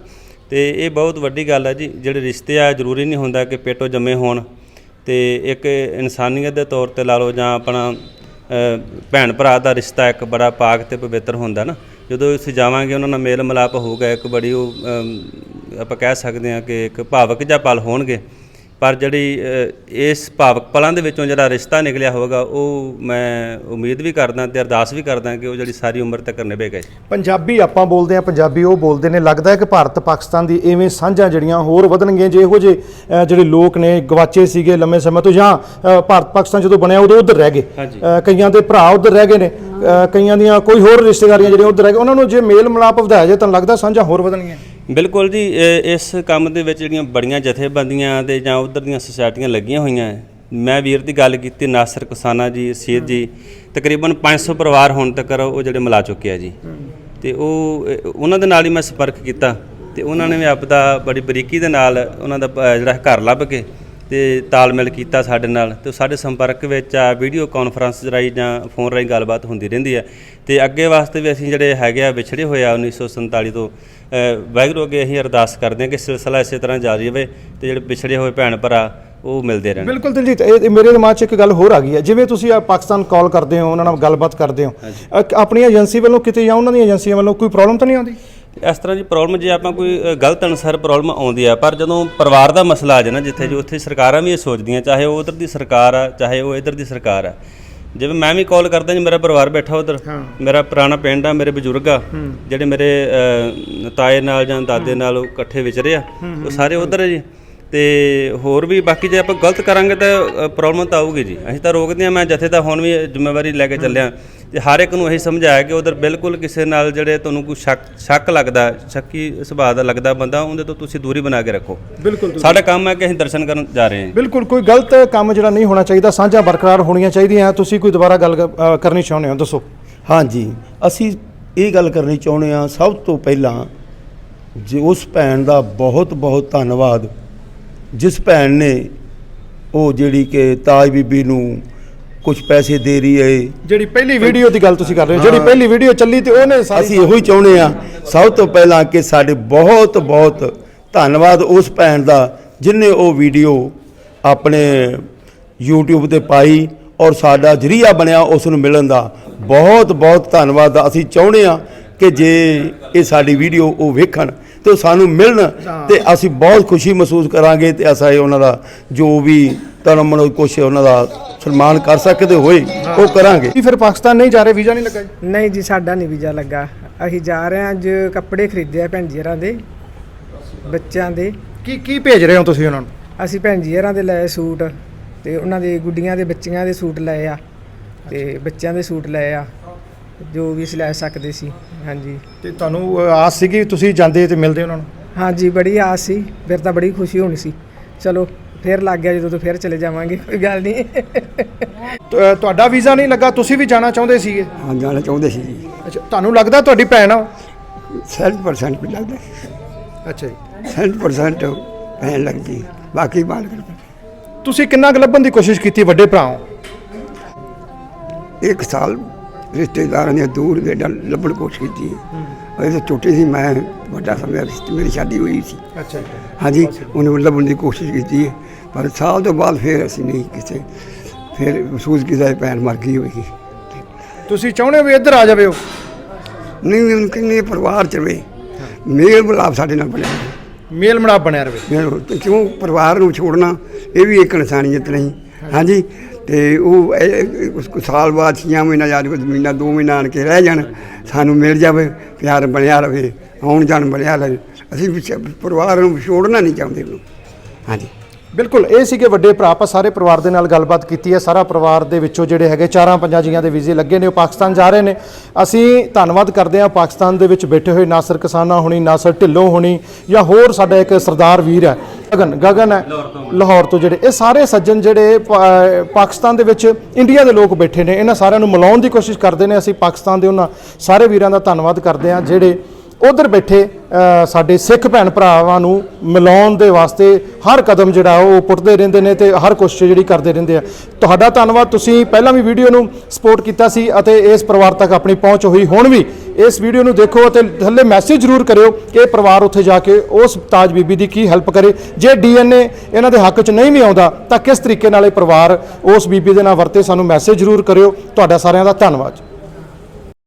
ਤੇ ਇਹ ਬਹੁਤ ਵੱਡੀ ਗੱਲ ਹੈ ਜੀ। ਜਿਹੜੇ ਰਿਸ਼ਤੇ ਆ ਜ਼ਰੂਰੀ ਨਹੀਂ ਹੁੰਦਾ ਕਿ ਪੇਟੋਂ ਜੰਮੇ ਹੋਣ। ਤੇ ਇੱਕ ਇਨਸਾਨੀਅਤ ਦੇ ਤੌਰ ਤੇ ਲਾ ਲਓ ਜਾਂ ਆਪਣਾ ਭੈਣ ਭਰਾ ਦਾ ਰਿਸ਼ਤਾ ਇੱਕ ਬੜਾ ਪਾਕ ਤੇ ਪਵਿੱਤਰ ਹੁੰਦਾ ਨਾ। ਜਦੋਂ ਅਸੀਂ ਜਾਵਾਂਗੇ ਉਹਨਾਂ ਨਾਲ ਮੇਲ ਮਿਲਾਪ ਹੋਊਗਾ, ਇੱਕ ਬੜੀ ਉਹ ਆਪਾਂ ਕਹਿ ਸਕਦੇ ਹਾਂ ਕਿ ਇੱਕ ਭਾਵਕ ਜਿਹਾ ਪਲ ਹੋਣਗੇ। ਪਰ ਜਿਹੜੀ ਇਸ ਭਾਵਕ ਪਲਾਂ ਦੇ ਵਿੱਚੋਂ ਜਿਹੜਾ ਰਿਸ਼ਤਾ ਨਿਕਲਿਆ ਹੋਵੇਗਾ, ਉਹ ਮੈਂ ਉਮੀਦ ਵੀ ਕਰਦਾ ਤੇ ਅਰਦਾਸ ਵੀ ਕਰਦਾ ਕਿ ਉਹ ਜਿਹੜੀ ਸਾਰੀ ਉਮਰ ਤੱਕ ਨਿਭੇਗਾ। ਪੰਜਾਬੀ ਆਪਾਂ ਬੋਲਦੇ ਹਾਂ, ਪੰਜਾਬੀ ਉਹ ਬੋਲਦੇ ਨੇ। ਲੱਗਦਾ ਹੈ ਕਿ ਭਾਰਤ ਪਾਕਿਸਤਾਨ ਦੀ ਇਵੇਂ ਸਾਂਝਾਂ ਜਿਹੜੀਆਂ ਹੋਰ ਵਧਣਗੀਆਂ ਜੇ ਇਹੋ ਜਿਹੇ ਜਿਹੜੇ ਲੋਕ ਨੇ ਗਵਾਚੇ ਸੀਗੇ ਲੰਮੇ ਸਮੇਂ ਤੋਂ, ਜਾਂ ਭਾਰਤ ਪਾਕਿਸਤਾਨ ਜਦੋਂ ਬਣਿਆ ਉਦੋਂ ਉੱਧਰ ਰਹਿ ਗਏ, ਕਈਆਂ ਦੇ ਭਰਾ ਉੱਧਰ ਰਹਿ ਗਏ ਨੇ, ਕਈਆਂ ਦੀਆਂ ਕੋਈ ਹੋਰ ਰਿਸ਼ਤੇਦਾਰੀਆਂ ਜਿਹੜੀਆਂ ਉੱਧਰ ਰਹਿ ਗਏ, ਉਹਨਾਂ ਨੂੰ ਜੇ ਮੇਲ ਮਿਲਾਪ ਵਧਾਇਆ ਜਾਏ ਤਾਂ ਲੱਗਦਾ ਸਾਂਝਾਂ ਹੋਰ ਵਧਣਗੀਆਂ। ਬਿਲਕੁਲ ਜੀ, ਇਸ ਕੰਮ ਦੇ ਵਿੱਚ ਜਿਹੜੀਆਂ ਬੜੀਆਂ ਜਥੇਬੰਦੀਆਂ ਤੇ ਜਾਂ ਉੱਧਰ ਦੀਆਂ ਸੁਸਾਇਟੀਆਂ ਲੱਗੀਆਂ ਹੋਈਆਂ ਮੈਂ ਵੀਰ ਦੀ ਗੱਲ ਕੀਤੀ ਨਾਸਰ ਕੁਸਾਨਾ ਜੀ, ਰਸ਼ੀਦ ਜੀ, ਤਕਰੀਬਨ 500 ਪਰਿਵਾਰ ਹੁਣ ਤੱਕ ਉਹ ਜਿਹੜੇ ਮਿਲਾ ਚੁੱਕੇ ਆ ਜੀ। ਤੇ ਉਹਨਾਂ ਦੇ ਨਾਲ ਹੀ ਮੈਂ ਸੰਪਰਕ ਕੀਤਾ ਤੇ ਉਹਨਾਂ ਨੇ ਵੀ ਆਪਦਾ ਬੜੀ ਬਰੀਕੀ ਦੇ ਨਾਲ ਉਹਨਾਂ ਦਾ ਜਿਹੜਾ ਘਰ ਲੱਭ ਕੇ ਤੇ ਤਾਲਮੇਲ ਕੀਤਾ ਸਾਡੇ ਨਾਲ, ਤੇ ਸਾਡੇ ਸੰਪਰਕ ਵਿੱਚ ਆ ਵੀਡੀਓ ਕਾਨਫਰੰਸ ਰਾਹੀਂ ਜਾਂ ਫੋਨ ਰਾਹੀਂ ਗੱਲਬਾਤ ਹੁੰਦੀ ਰਹਿੰਦੀ ਹੈ। ਤੇ ਅੱਗੇ ਵਾਸਤੇ ਵੀ ਅਸੀਂ ਜਿਹੜੇ ਹੈਗੇ ਆ ਵਿਛੜੇ ਹੋਏ ਆ 1947 ਤੋਂ, ਵਾਹਿਗੁਰੂ ਅੱਗੇ ਅਸੀਂ ਅਰਦਾਸ ਕਰਦੇ ਹਾਂ ਕਿ ਸਿਲਸਿਲਾ ਇਸੇ ਤਰ੍ਹਾਂ ਜਾਰੀ ਰਹੇ ਤੇ ਜਿਹੜੇ ਵਿਛੜੇ ਹੋਏ ਭੈਣ ਭਰਾ ਉਹ ਮਿਲਦੇ ਰਹਿਣ। ਬਿਲਕੁਲ ਦਿਲਜੀਤ, ਇਹ ਮੇਰੇ ਦਿਮਾਗ 'ਚ ਇੱਕ ਗੱਲ ਹੋਰ ਆ ਗਈ ਹੈ। ਜਿਵੇਂ ਤੁਸੀਂ ਪਾਕਿਸਤਾਨ ਕਾਲ ਕਰਦੇ ਹੋ, ਉਹਨਾਂ ਨਾਲ ਗੱਲਬਾਤ ਕਰਦੇ ਹੋ, ਆਪਣੀ ਏਜੰਸੀ ਵੱਲੋਂ ਕਿਤੇ ਜਾਂ ਉਹਨਾਂ ਦੀਆਂ ਏਜੰਸੀਆਂ ਵੱਲੋਂ ਕੋਈ ਪ੍ਰੋਬਲਮ ਤਾਂ ਨਹੀਂ ਆਉਂਦੀ? ਇਸ ਤਰ੍ਹਾਂ ਦੀ ਪ੍ਰੋਬਲਮ ਜੇ ਆਪਾਂ ਕੋਈ ਗਲਤ ਅਨਸਰ ਪ੍ਰੋਬਲਮ ਆਉਂਦੀ ਆ, ਪਰ ਜਦੋਂ ਪਰਿਵਾਰ ਦਾ ਮਸਲਾ ਆ ਜਾਏ ਨਾ ਜਿੱਥੇ ਜੋ ਉੱਥੇ ਸਰਕਾਰਾਂ ਵੀ ਇਹ ਸੋਚਦੀਆਂ, ਚਾਹੇ ਉਹ ਉਧਰ ਦੀ ਸਰਕਾਰ ਆ ਚਾਹੇ ਉਹ ਇੱਧਰ ਦੀ ਸਰਕਾਰ ਆ। ਜਿਵੇਂ ਮੈਂ ਵੀ ਕਾਲ ਕਰਦਾ ਜੀ, ਮੇਰਾ ਪਰਿਵਾਰ ਬੈਠਾ ਉਧਰ, ਮੇਰਾ ਪੁਰਾਣਾ ਪਿੰਡ ਆ, ਮੇਰੇ ਬਜ਼ੁਰਗ ਆ ਜਿਹੜੇ ਮੇਰੇ ਤਾਏ ਨਾਲ ਜਾਂ ਦਾਦੇ ਨਾਲ ਉਹ ਇਕੱਠੇ ਵਿਚਰੇ ਆ, ਉਹ ਸਾਰੇ ਉਧਰ ਹੈ ਜੀ। ਤੇ ਹੋਰ ਵੀ ਬਾਕੀ ਜੇ ਆਪਾਂ ਗਲਤ ਕਰਾਂਗੇ ਤਾਂ ਪ੍ਰੋਬਲਮ ਤਾਂ ਆਊਗੀ ਜੀ। ਅਸੀਂ ਤਾਂ ਰੋਕਦੇ ਹਾਂ। ਮੈਂ ਜਥੇ ਤਾਂ ਹੁਣ ਵੀ ਜ਼ਿੰਮੇਵਾਰੀ ਲੈ ਕੇ ਚੱਲਿਆ ਤੇ ਹਰ ਇੱਕ ਨੂੰ ਇਹੀ ਸਮਝਾਇਆ ਕਿ ਉਧਰ ਬਿਲਕੁਲ ਕਿਸੇ ਨਾਲ ਜਿਹੜੇ ਤੁਹਾਨੂੰ ਕੋਈ ਸ਼ੱਕ ਲੱਗਦਾ, ਸ਼ੱਕੀ ਸੁਭਾਅ ਦਾ ਲੱਗਦਾ ਬੰਦਾ, ਉਹਦੇ ਤੋਂ ਤੁਸੀਂ ਦੂਰੀ ਬਣਾ ਕੇ ਰੱਖੋ। ਬਿਲਕੁਲ ਸਾਡਾ ਕੰਮ ਹੈ ਕਿ ਅਸੀਂ ਦਰਸ਼ਨ ਕਰਨ ਜਾ ਰਹੇ ਹਾਂ। ਬਿਲਕੁਲ ਕੋਈ ਗਲਤ ਕੰਮ ਜਿਹੜਾ ਨਹੀਂ ਹੋਣਾ ਚਾਹੀਦਾ, ਸਾਂਝਾਂ ਬਰਕਰਾਰ ਹੋਣੀਆਂ ਚਾਹੀਦੀਆਂ। ਤੁਸੀਂ ਕੋਈ ਦੁਬਾਰਾ ਗੱਲ ਕਰਨੀ ਚਾਹੁੰਦੇ ਹੋ, ਦੱਸੋ। ਹਾਂਜੀ, ਅਸੀਂ ਇਹ ਗੱਲ ਕਰਨੀ ਚਾਹੁੰਦੇ ਹਾਂ। ਸਭ ਤੋਂ ਪਹਿਲਾਂ ਜੇ ਉਸ ਭੈਣ ਦਾ ਬਹੁਤ ਬਹੁਤ ਧੰਨਵਾਦ ਜਿਸ ਭੈਣ ਨੇ ਉਹ ਜਿਹੜੀ ਕਿ ਤਾਜ ਬੀਬੀ ਨੂੰ ਕੁਝ ਪੈਸੇ ਦੇ ਰਹੀ ਹੈ। ਜਿਹੜੀ ਪਹਿਲੀ ਵੀਡੀਓ ਦੀ ਗੱਲ ਤੁਸੀਂ ਕਰ ਰਹੇ ਹੋ, ਜਿਹੜੀ ਪਹਿਲੀ ਵੀਡੀਓ ਚੱਲੀ ਤੇ ਉਹਨੇ ਅਸੀਂ ਇਹੋ ਹੀ ਚਾਹੁੰਦੇ ਹਾਂ ਸਭ ਤੋਂ ਪਹਿਲਾਂ ਕਿ ਸਾਡੇ ਬਹੁਤ ਬਹੁਤ ਧੰਨਵਾਦ ਉਸ ਭੈਣ ਦਾ ਜਿਹਨੇ ਉਹ ਵੀਡੀਓ ਆਪਣੇ YouTube ਤੇ ਪਾਈ ਔਰ ਸਾਡਾ ਜ਼ਰੀਆ ਬਣਿਆ ਉਸ ਨੂੰ ਮਿਲਣ ਦਾ। ਬਹੁਤ ਬਹੁਤ ਧੰਨਵਾਦ। ਅਸੀਂ ਚਾਹੁੰਦੇ ਹਾਂ ਕਿ ਜੇ ਇਹ ਸਾਡੀ ਵੀਡੀਓ ਉਹ ਵੇਖਣ ਤੇ ਸਾਨੂੰ ਮਿਲਣ ਤੇ ਅਸੀਂ ਬਹੁਤ ਖੁਸ਼ੀ ਮਹਿਸੂਸ ਕਰਾਂਗੇ ਤੇ ਅਸੀਂ ਉਹਨਾਂ ਦਾ ਜੋ ਵੀ ਧਰਮ ਮਨੋ ਕੁਛ ਉਹਨਾਂ ਦਾ ਸਨਮਾਨ ਕਰ ਸਕਦੇ ਹੋਏ ਉਹ ਕਰਾਂਗੇ। ਫਿਰ ਪਾਕਿਸਤਾਨ ਨਹੀਂ ਜਾ ਰਹੇ, ਵੀਜ਼ਾ ਨਹੀਂ ਲੱਗਾ ਜੀ? ਨਹੀਂ ਜੀ, ਸਾਡਾ ਨਹੀਂ ਵੀਜ਼ਾ ਲੱਗਾ। ਅਸੀਂ ਜਾ ਰਹੇ ਹਾਂ, ਅੱਜ ਕੱਪੜੇ ਖਰੀਦੇ ਆ ਭੈਣ ਜੀਰਾਂ ਦੇ ਬੱਚਿਆਂ ਦੇ। ਕੀ ਭੇਜ ਰਹੇ ਹੋ ਤੁਸੀਂ ਉਹਨਾਂ ਨੂੰ? ਅਸੀਂ ਭੈਣ ਜੀਰਾਂ ਦੇ ਲਏ ਸੂਟ ਤੇ ਉਹਨਾਂ ਦੇ ਗੁੱਡੀਆਂ ਦੇ ਬੱਚੀਆਂ ਦੇ ਸੂਟ ਲਏ ਆ ਤੇ ਬੱਚਿਆਂ ਦੇ ਸੂਟ ਲਏ ਆ, ਜੋ ਵੀ ਅਸੀਂ ਲੈ ਸਕਦੇ ਸੀ। ਹਾਂਜੀ, ਤੇ ਤੁਹਾਨੂੰ ਆਸ ਸੀਗੀ ਤੁਸੀਂ ਜਾਂਦੇ ਤੇ ਮਿਲਦੇ ਉਹਨਾਂ ਨੂੰ? ਹਾਂਜੀ, ਬੜੀ ਆਸ ਸੀ। ਫਿਰ ਤਾਂ ਬੜੀ ਖੁਸ਼ੀ ਹੋਣੀ ਸੀ। ਚਲੋ ਫਿਰ ਲੱਗ ਗਿਆ, ਜਦੋਂ ਤੋਂ ਫਿਰ ਚਲੇ ਜਾਵਾਂਗੇ, ਕੋਈ ਗੱਲ ਨਹੀਂ। ਤੁਹਾਡਾ ਵੀਜ਼ਾ ਨਹੀਂ ਲੱਗਾ, ਤੁਸੀਂ ਵੀ ਜਾਣਾ ਚਾਹੁੰਦੇ ਸੀਗੇ? ਹਾਂ, ਜਾਣਾ ਚਾਹੁੰਦੇ ਸੀ ਜੀ। ਅੱਛਾ, ਤੁਹਾਨੂੰ ਲੱਗਦਾ ਤੁਹਾਡੀ ਭੈਣ ਆ? 60% ਵੀ ਲੱਗਦਾ। ਅੱਛਾ ਜੀ, 60% ਭੈਣ ਲੱਗਦੀ, ਬਾਕੀ ਮਾਲਕ। ਤੁਸੀਂ ਕਿੰਨਾ ਕੁ ਲੱਭਣ ਦੀ ਕੋਸ਼ਿਸ਼ ਕੀਤੀ ਵੱਡੇ ਭਰਾ ਹੋ? 1 ਸਾਲ ਰਿਸ਼ਤੇਦਾਰਾਂ ਨੇ ਦੂਰ ਦੇ ਲੱਭਣ ਕੋਸ਼ਿਸ਼ ਕੀਤੀ। ਇਹ ਤਾਂ ਛੋਟੀ ਸੀ, ਮੈਂ ਵੱਡਾ ਸਮਝਿਆ, ਮੇਰੀ ਸ਼ਾਦੀ ਹੋਈ ਸੀ। ਅੱਛਾ ਹਾਂਜੀ, ਉਹਨੇ ਲੱਭਣ ਦੀ ਕੋਸ਼ਿਸ਼ ਕੀਤੀ ਹੈ, ਪਰ ਸਾਲ ਤੋਂ ਬਾਅਦ ਫਿਰ ਅਸੀਂ ਨਹੀਂ ਕਿਸੇ ਫਿਰ ਮਹਿਸੂਸ ਕੀਤਾ ਭੈਣ ਮਰ ਗਈ ਹੋਵੇਗੀ। ਤੁਸੀਂ ਚਾਹੁੰਦੇ ਹੋ ਵੀ ਇੱਧਰ ਆ ਜਾਵੇ ਉਹ? ਨਹੀਂ, ਉਹਨੂੰ ਕਿੰਨੇ ਪਰਿਵਾਰ ਚ ਰਵੇ, ਮੇਲ ਮਿਲਾਪ ਸਾਡੇ ਨਾਲ ਬਣਿਆ ਰਹੇ। ਮੇਲ ਮਿਲਾਪ ਬਣਿਆ ਰਹੇ। ਕਿਉਂ ਪਰਿਵਾਰ ਨੂੰ ਛੋੜਨਾ, ਇਹ ਵੀ ਇੱਕ ਇਨਸਾਨੀਅਤ ਨਹੀਂ। ਹਾਂਜੀ, ਤੇ ਉਹ ਉਸ ਸਾਲ ਬਾਅਦ 6 ਮਹੀਨਾ ਜਾਂ ਮਹੀਨਾ 2 ਮਹੀਨਾ ਆਣ ਕੇ ਰਹਿ ਜਾਣ, ਸਾਨੂੰ ਮਿਲ ਜਾਵੇ, ਪਿਆਰ ਬਣਿਆ ਰਹੇ, ਆਉਣ ਜਾਣ ਬਣਿਆ ਰਹੇ। ਅਸੀਂ ਪਰਿਵਾਰ ਨੂੰ ਛੋੜਨਾ ਨਹੀਂ ਚਾਹੁੰਦੇ ਉਹਨੂੰ। ਹਾਂਜੀ, ਬਿਲਕੁਲ, ਇਹ ਸੀਗੇ ਵੱਡੇ ਭਰਾ। ਆਪਾਂ ਸਾਰੇ ਪਰਿਵਾਰ ਦੇ ਨਾਲ ਗੱਲਬਾਤ ਕੀਤੀ ਹੈ। ਸਾਰਾ ਪਰਿਵਾਰ ਦੇ ਵਿੱਚੋਂ ਜਿਹੜੇ ਹੈਗੇ 4-5 ਜੀਆਂ ਦੇ ਵੀਜ਼ੇ ਲੱਗੇ ਨੇ, ਉਹ ਪਾਕਿਸਤਾਨ ਜਾ ਰਹੇ ਨੇ। ਅਸੀਂ ਧੰਨਵਾਦ ਕਰਦੇ ਹਾਂ ਪਾਕਿਸਤਾਨ ਦੇ ਵਿੱਚ ਬੈਠੇ ਹੋਏ ਨਾਸਰ ਕਿਸਾਨਾ ਹੋਣੀ, ਨਾਸਰ ਢਿੱਲੋਂ ਹੋਣੀ, ਜਾਂ ਹੋਰ ਸਾਡਾ ਇੱਕ ਸਰਦਾਰ ਵੀਰ ਹੈ ਗਗਨ ਹੈ ਲਾਹੌਰ ਤੋਂ, ਜਿਹੜੇ ਇਹ ਸਾਰੇ ਸੱਜਣ ਜਿਹੜੇ ਪਾਕਿਸਤਾਨ ਦੇ ਵਿੱਚ ਇੰਡੀਆ ਦੇ ਲੋਕ ਬੈਠੇ ਨੇ, ਇਹਨਾਂ ਸਾਰਿਆਂ ਨੂੰ ਮਿਲਾਉਣ ਦੀ ਕੋਸ਼ਿਸ਼ ਕਰਦੇ ਨੇ। ਅਸੀਂ ਪਾਕਿਸਤਾਨ ਦੇ ਉਹਨਾਂ ਸਾਰੇ ਵੀਰਾਂ ਦਾ ਧੰਨਵਾਦ ਕਰਦੇ ਹਾਂ ਜਿਹੜੇ ਉਧਰ ਬੈਠੇ ਸਾਡੇ ਸਿੱਖ ਭੈਣ ਭਰਾਵਾਂ ਨੂੰ ਮਿਲਾਉਣ ਦੇ ਵਾਸਤੇ ਹਰ ਕਦਮ ਜਿਹੜਾ ਉਹ ਪੁੱਟਦੇ ਰਹਿੰਦੇ ਨੇ ਤੇ ਹਰ ਕੋਸ਼ਿਸ਼ ਜਿਹੜੀ ਕਰਦੇ ਰਹਿੰਦੇ ਆ। ਤੁਹਾਡਾ ਧੰਨਵਾਦ। ਤੁਸੀਂ ਪਹਿਲਾਂ ਵੀ ਵੀਡੀਓ ਨੂੰ ਸਪੋਰਟ ਕੀਤਾ ਸੀ ਅਤੇ ਇਸ ਪਰਿਵਾਰ ਤੱਕ ਆਪਣੀ ਪਹੁੰਚ ਹੋਈ। ਹੁਣ ਵੀ ਇਸ ਵੀਡੀਓ ਨੂੰ ਦੇਖੋ ਅਤੇ ਥੱਲੇ ਮੈਸੇਜ ਜ਼ਰੂਰ ਕਰਿਓ ਕਿ ਇਹ ਪਰਿਵਾਰ ਉੱਥੇ ਜਾ ਕੇ ਉਸ ਤਾਜ ਬੀਬੀ ਦੀ ਕੀ ਹੈਲਪ ਕਰੇ। ਜੇ DNA ਇਹਨਾਂ ਦੇ ਹੱਕ 'ਚ ਨਹੀਂ ਵੀ ਆਉਂਦਾ ਤਾਂ ਕਿਸ ਤਰੀਕੇ ਨਾਲ ਇਹ ਪਰਿਵਾਰ ਉਸ ਬੀਬੀ ਦੇ ਨਾਲ ਵਰਤੇ, ਸਾਨੂੰ ਮੈਸੇਜ ਜ਼ਰੂਰ ਕਰਿਓ। ਤੁਹਾਡਾ ਸਾਰਿਆਂ ਦਾ ਧੰਨਵਾਦ।